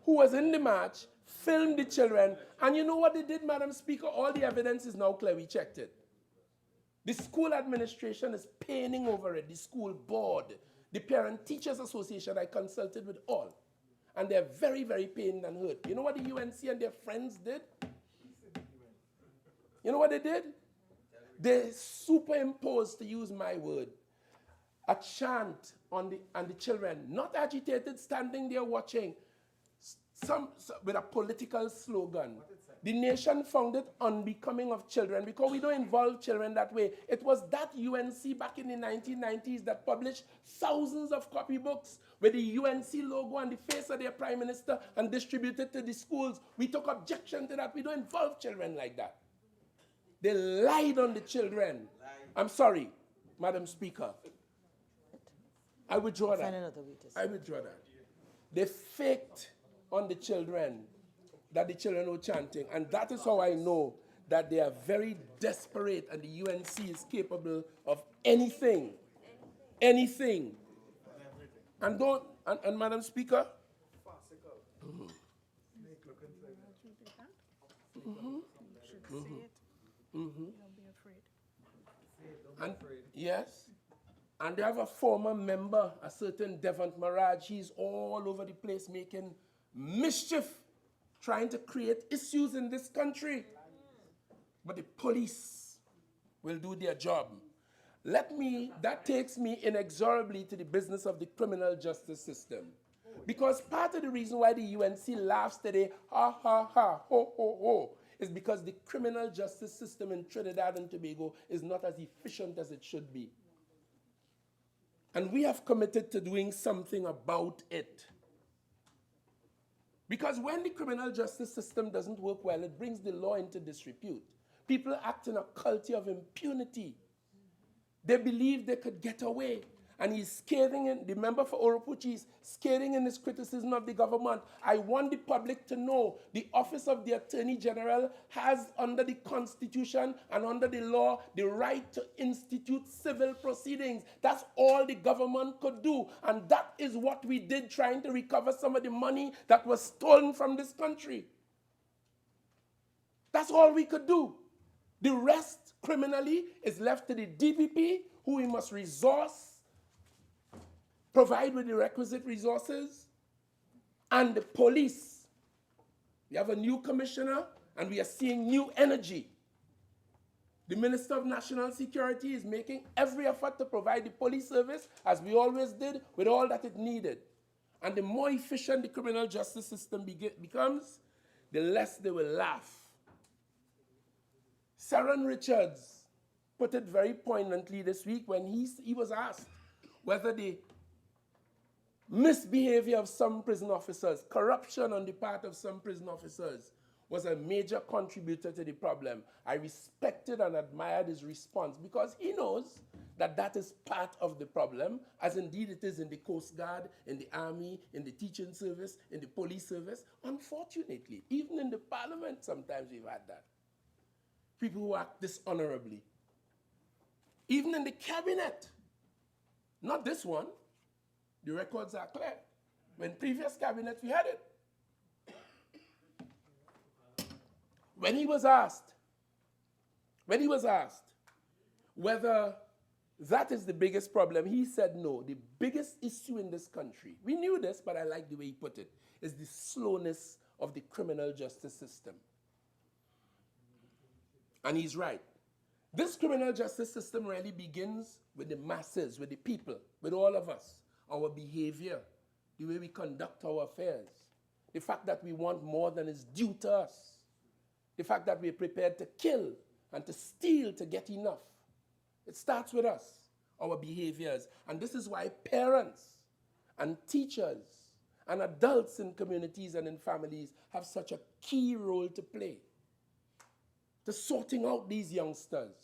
who was in the march, filmed the children. And you know what they did, Madam Speaker? All the evidence is now clear. We checked it. The school administration is paining over it. The school board, the Parent Teachers Association, I consulted with all. And they're very, very pained and hurt. You know what the UNC and their friends did? You know what they did? They superimposed, to use my word, a chant on the children, not agitated, standing there watching, some with a political slogan. The nation found it unbecoming of children because we don't involve children that way. It was that UNC back in the 1990s that published thousands of copybooks with the UNC logo on the face of their prime minister and distributed to the schools. We took objection to that. We don't involve children like that. They lied on the children. I'm sorry, Madam Speaker. I withdraw that. Find another way to say. I withdraw that. They faked on the children that the children were chanting. And that is how I know that they are very desperate and the UNC is capable of anything. Anything. And Madam Speaker? Yes. And they have a former member, a certain Devant Maraj. He's all over the place making mischief, trying to create issues in this country. But the police will do their job. That takes me inexorably to the business of the criminal justice system. Because part of the reason why the UNC laughs today, ha, ha, ha, ho, ho, ho, is because the criminal justice system in Trinidad and Tobago is not as efficient as it should be. And we have committed to doing something about it. Because when the criminal justice system doesn't work well, it brings the law into disrepute. People act in a culture of impunity. They believe they could get away. And he's scathing, the member for Oropuchi is scathing in his criticism of the government. I want the public to know the Office of the Attorney General has, under the Constitution and under the law, the right to institute civil proceedings. That's all the government could do. And that is what we did, trying to recover some of the money that was stolen from this country. That's all we could do. The rest, criminally, is left to the DPP, who we must resource, provide with the requisite resources, and the police. We have a new commissioner, and we are seeing new energy. The Minister of National Security is making every effort to provide the police service, as we always did, with all that it needed. And the more efficient the criminal justice system becomes, the less they will laugh. Saron Richards put it very poignantly this week when he was asked whether the misbehavior of some prison officers, corruption on the part of some prison officers, was a major contributor to the problem. I respected and admired his response because he knows that that is part of the problem, as indeed it is in the Coast Guard, in the Army, in the teaching service, in the police service. Unfortunately, even in the Parliament, sometimes we've had that. People who act dishonorably. Even in the cabinet. Not this one. The records are clear. When previous cabinets, we had it. When he was asked whether that is the biggest problem, he said no. The biggest issue in this country, we knew this, but I like the way he put it, is the slowness of the criminal justice system. And he's right. This criminal justice system really begins with the masses, with the people, with all of us. Our behavior, the way we conduct our affairs, the fact that we want more than is due to us, the fact that we're prepared to kill and to steal to get enough. It starts with us, our behaviors. And this is why parents and teachers and adults in communities and in families have such a key role to play. to sorting out these youngsters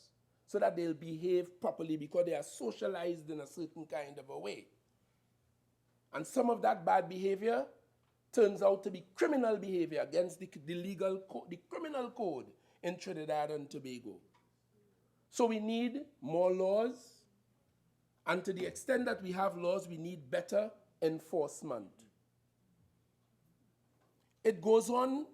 so that they'll behave properly because they are socialized in a certain kind of a way. And some of that bad behavior turns out to be criminal behavior against the criminal code in Trinidad and Tobago. So we need more laws, and to the extent that we have laws, we need better enforcement. It goes on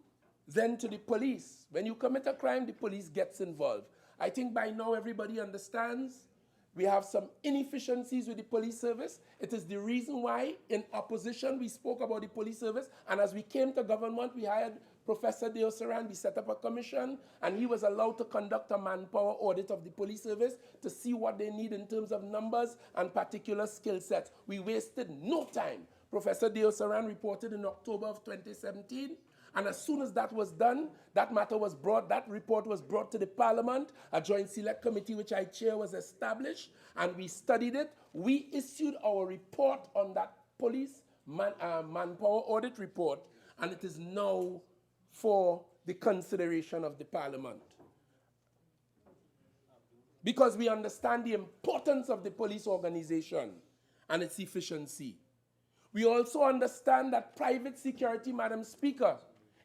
then to the police. When you commit a crime, the police gets involved. I think by now everybody understands we have some inefficiencies with the police service. It is the reason why in opposition we spoke about the police service, and as we came to government, we hired Professor Deosaran, we set up a commission, and he was allowed to conduct a manpower audit of the police service to see what they need in terms of numbers and particular skill sets. We wasted no time. Professor Deosaran reported in October of 2017, and as soon as that was done, that report was brought to the Parliament. A joint select committee, which I chair, was established, and we studied it. We issued our report on that police manpower audit report, and it is now for the consideration of the Parliament. Because we understand the importance of the police organization and its efficiency. We also understand that private security, Madam Speaker,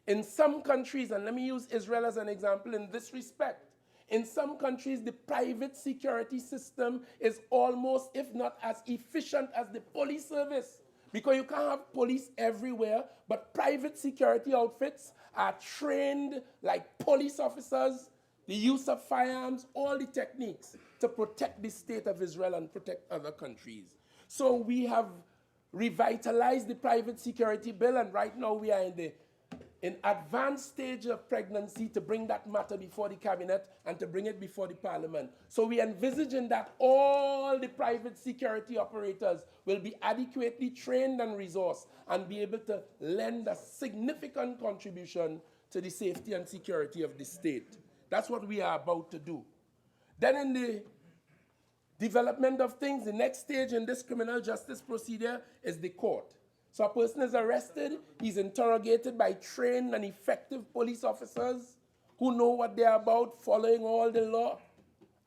in some countries, and let me use Israel as an example in this respect, in some countries the private security system is almost, if not as efficient as the police service. Because you can't have police everywhere, but private security outfits are trained like police officers, the use of firearms, all the techniques to protect the state of Israel and protect other countries. So we have revitalized the private security bill, and right now we are in advanced stage of pregnancy to bring that matter before the cabinet and to bring it before the Parliament. So we envisage in that all the private security operators will be adequately trained and resourced and be able to lend a significant contribution to the safety and security of the state. That's what we are about to do. Then in the development of things, the next stage in this criminal justice procedure is the court. So a person is arrested, he's interrogated by trained and effective police officers who know what they're about, following all the law,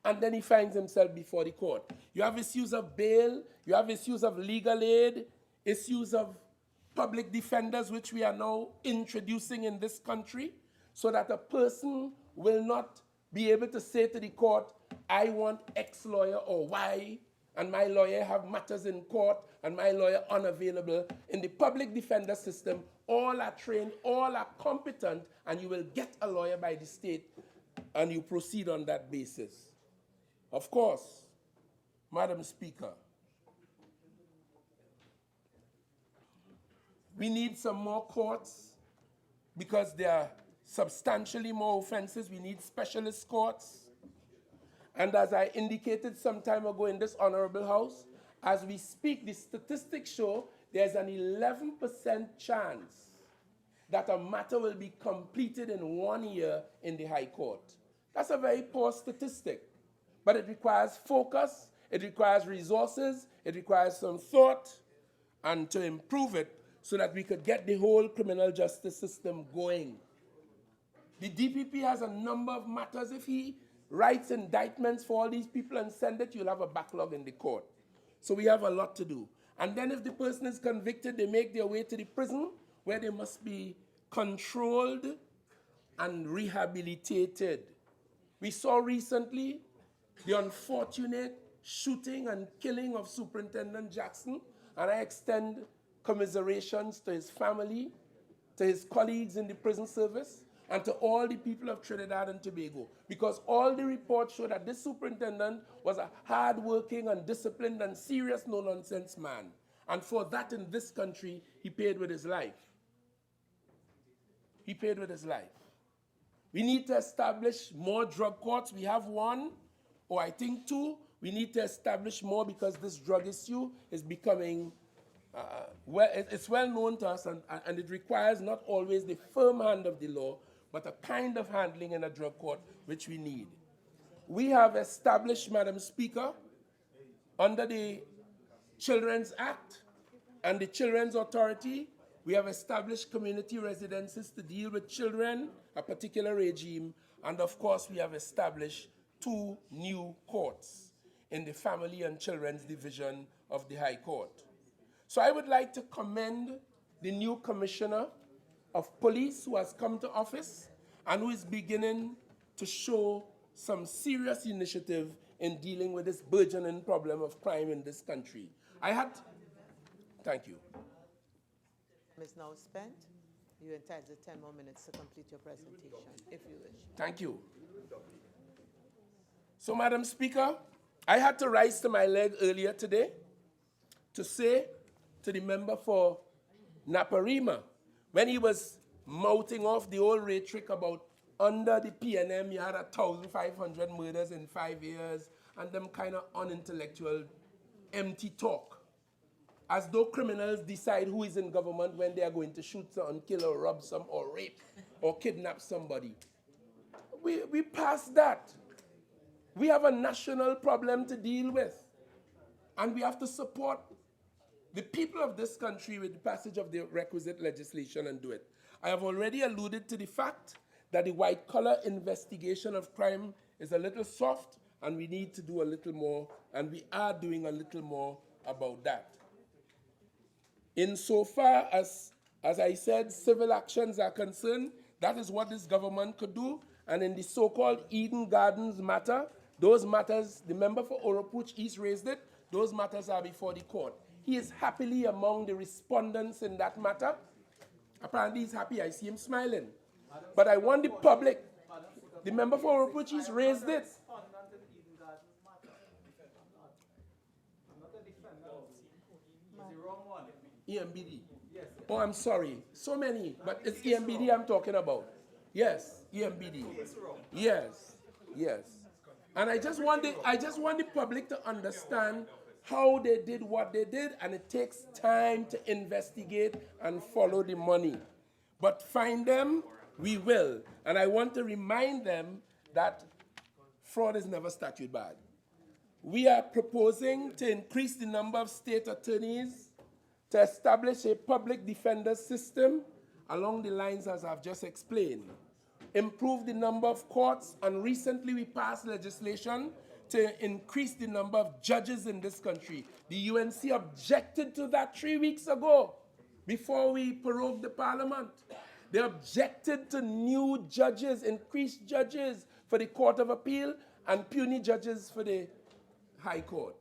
and then he finds himself before the court. You have issues of bail, you have issues of legal aid, issues of public defenders, which we are now introducing in this country, so that a person will not be able to say to the court, I want X lawyer or Y, and my lawyer have matters in court, and my lawyer unavailable. In the public defender system, all are trained, all are competent, and you will get a lawyer by the state, and you proceed on that basis. Of course, Madam Speaker, we need some more courts because there are substantially more offenses. We need specialist courts. And as I indicated some time ago in this honorable house, as we speak, the statistics show there's an 11% chance that a matter will be completed in 1 year in the High Court. That's a very poor statistic, but it requires focus, it requires resources, it requires some thought, and to improve it so that we could get the whole criminal justice system going. The DPP has a number of matters. If he writes indictments for all these people and send it, you'll have a backlog in the court. So we have a lot to do. And then if the person is convicted, they make their way to the prison where they must be controlled and rehabilitated. We saw recently the unfortunate shooting and killing of Superintendent Jackson, and I extend commiserations to his family, to his colleagues in the prison service, and to all the people of Trinidad and Tobago, because all the reports show that this superintendent was a hard-working and disciplined and serious no-nonsense man. And for that in this country, he paid with his life. He paid with his life. We need to establish more drug courts. We have one, or I think two. We need to establish more because this drug issue is becoming it's well known to us, and it requires not always the firm hand of the law, but a kind of handling in a drug court which we need. We have established, Madam Speaker, under the Children's Act and the Children's Authority, we have established community residences to deal with children, a particular regime, And of course, we have established 2 new courts in the Family and Children's Division of the High Court. So I would like to commend the new Commissioner of Police who has come to office and who is beginning to show some serious initiative in dealing with this burgeoning problem of crime in this country. Thank you. Time is now spent. You're entitled to 10 more minutes to complete your presentation, if you wish. Thank you. So, Madam Speaker, I had to rise to my leg earlier today to say to the member for Naparima, when he was mouthing off the old rhetoric about under the PNM, you had 1,500 murders in 5 years, and them kind of unintellectual, empty talk. As though criminals decide who is in government when they are going to shoot someone, kill or rob some, or rape, or kidnap somebody. We passed that. We have a national problem to deal with. And we have to support the people of this country with the passage of the requisite legislation and do it. I have already alluded to the fact that the white-collar investigation of crime is a little soft, and we need to do a little more, and we are doing a little more about that. Insofar as I said, civil actions are concerned, that is what this government could do, and in the so-called Eden Gardens matter, those matters, the member for Oropuch East raised it, those matters are before the court. He is happily among the respondents in that matter. Apparently he's happy, I see him smiling. But I want the public, the member for Oropuch East raised it. EMBD. Oh, I'm sorry. So many, but it's EMBD I'm talking about. Yes, EMBD. Yes, yes. And I just want the public to understand how they did what they did, and it takes time to investigate and follow the money. But find them, we will. And I want to remind them that fraud is never statute bad. We are proposing to increase the number of state attorneys, to establish a public defender system along the lines as I've just explained, improve the number of courts, and recently we passed legislation to increase the number of judges in this country. The UNC objected to that 3 weeks ago before we prorogued the parliament. They objected to new judges, increased judges for the Court of Appeal and puny judges for the High Court.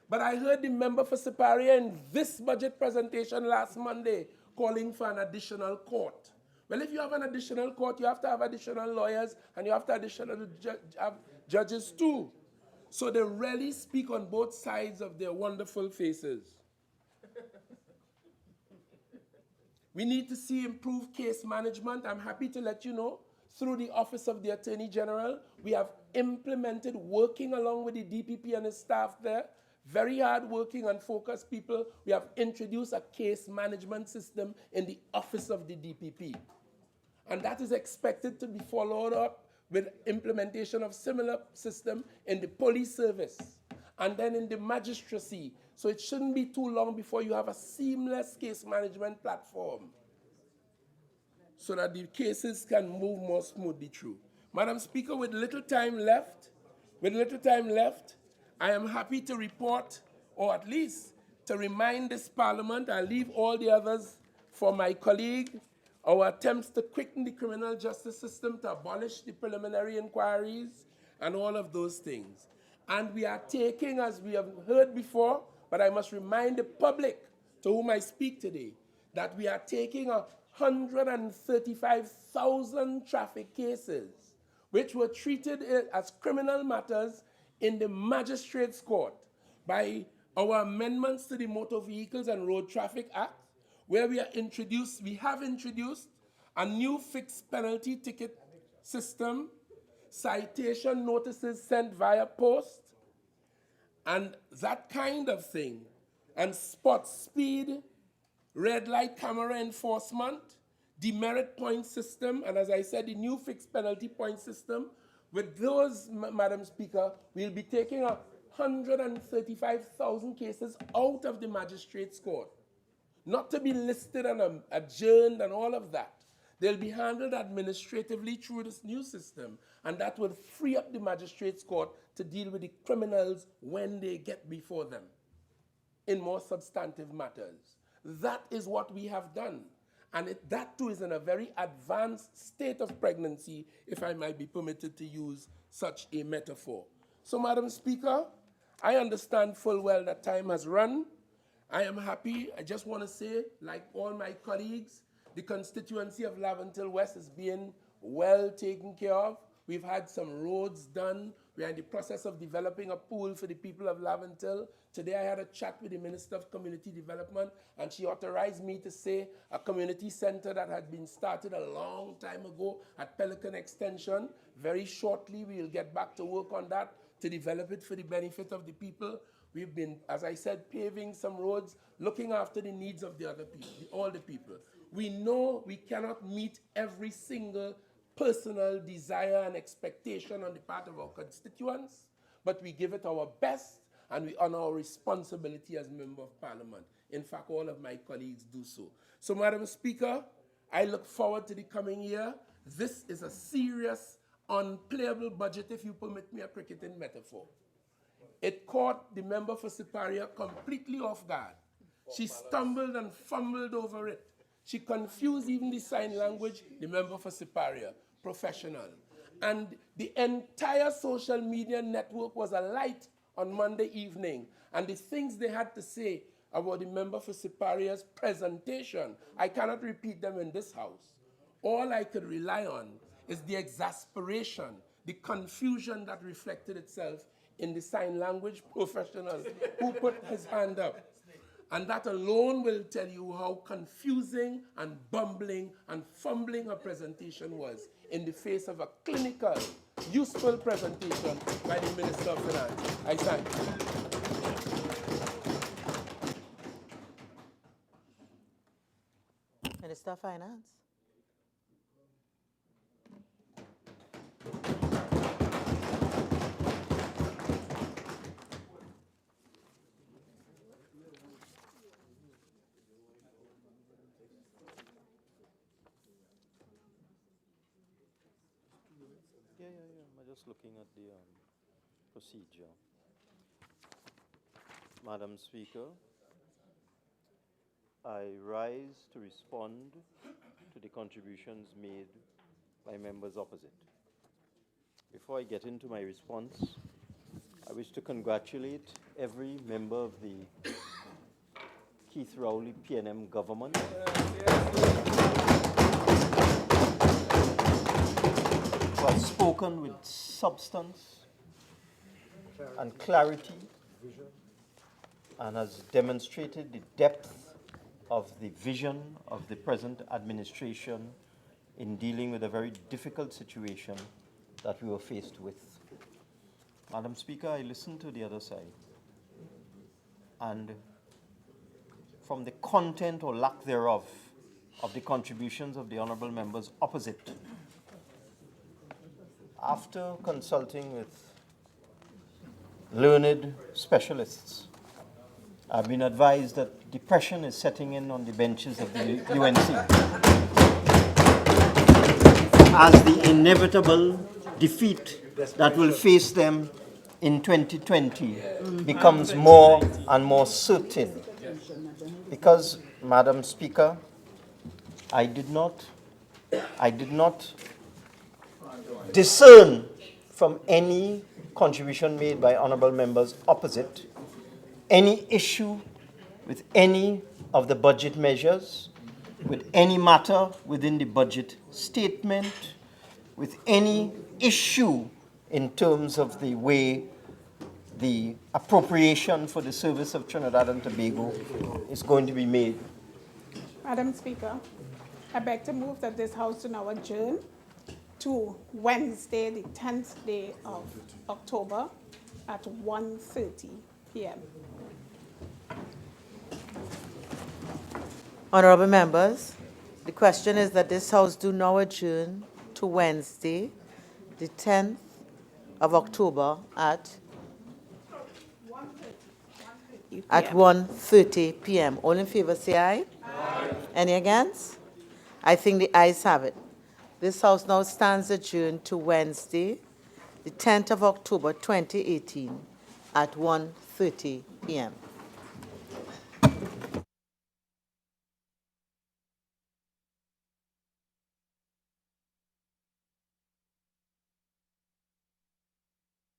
But I heard the member for Siparia in this budget presentation last Monday calling for an additional court. Well, if you have an additional court, you have to have additional lawyers and you have to have judges too. So they really speak on both sides of their wonderful faces. We need to see improved case management. I'm happy to let you know, through the Office of the Attorney General, we have implemented, working along with the DPP and his staff there, very hard-working and focused people, we have introduced a case management system in the Office of the DPP. And that is expected to be followed up with implementation of similar system in the police service and then in the magistracy. So it shouldn't be too long before you have a seamless case management platform so that the cases can move more smoothly through. Madam Speaker, with little time left, I am happy to report, or at least to remind this Parliament, I'll leave all the others for my colleague, our attempts to quicken the criminal justice system, to abolish the preliminary inquiries, and all of those things. And we are taking, as we have heard before, but I must remind the public to whom I speak today, that we are taking 135,000 traffic cases, which were treated as criminal matters in the Magistrates' Court by our amendments to the Motor Vehicles and Road Traffic Act, where we have introduced a new fixed penalty ticket system, citation notices sent via post, and that kind of thing, and spot speed, red light camera enforcement, demerit point system, and as I said, the new fixed penalty point system. With those, Madam Speaker, we'll be taking 135,000 cases out of the Magistrates' Court, not to be listed and adjourned and all of that. They'll be handled administratively through this new system, and that will free up the magistrates' court to deal with the criminals when they get before them in more substantive matters. That is what we have done. And that too is in a very advanced state of pregnancy, if I might be permitted to use such a metaphor. So, Madam Speaker, I understand full well that time has run. I am happy. I just want to say, like all my colleagues, the constituency of Laventille West is being well taken care of. We've had some roads done. We are in the process of developing a pool for the people of Laventille. Today I had a chat with the Minister of Community Development, and she authorized me to say a community center that had been started a long time ago at Pelican Extension. Very shortly we will get back to work on that to develop it for the benefit of the people. We've been, as I said, paving some roads, looking after the needs of the other people, all the people. We know we cannot meet every single personal desire and expectation on the part of our constituents, but we give it our best and we honor our responsibility as Member of Parliament. In fact, all of my colleagues do so. So, Madam Speaker, I look forward to the coming year. This is a serious, unplayable budget, if you permit me a cricketing metaphor. It caught the member for Siparia completely off guard. She stumbled and fumbled over it. She confused even the sign language, the member for Siparia, professional. And the entire social media network was alight on Monday evening. And the things they had to say about the member for Siparia's presentation, I cannot repeat them in this house. All I could rely on is the exasperation, the confusion that reflected itself in the sign language professional who put his hand up. And that alone will tell you how confusing and bumbling and fumbling her presentation was in the face of a clinical, useful presentation by the Minister of Finance. I thank you. Minister of Finance. I'm just looking at the procedure. Madam Speaker, I rise to respond to the contributions made by members opposite. Before I get into my response, I wish to congratulate every member of the Keith Rowley PNM government who has spoken with substance and clarity and has demonstrated the depth of the vision of the present administration in dealing with a very difficult situation that we were faced with. Madam Speaker, I listened to the other side, and from the content or lack thereof of the contributions of the honourable members opposite, after consulting with learned specialists, I've been advised that depression is setting in on the benches of the UNC as the inevitable defeat that will face them in 2020 becomes more and more certain. Because, Madam Speaker, I did not discern from any contribution made by honourable members opposite any issue with any of the budget measures, with any matter within the budget statement, with any issue in terms of the way the appropriation for the service of Trinidad and Tobago is going to be made. Madam Speaker, I beg to move that this House do now adjourn to Wednesday, the 10th day of October at 1:30 p.m. Honourable members, the question is that this House do now adjourn to Wednesday, the 10th of October at 1:30 p.m. All in favour say aye. Aye. Any against? I think the ayes have it. This House now stands adjourned to Wednesday, the 10th of October, 2018, at 1:30 p.m.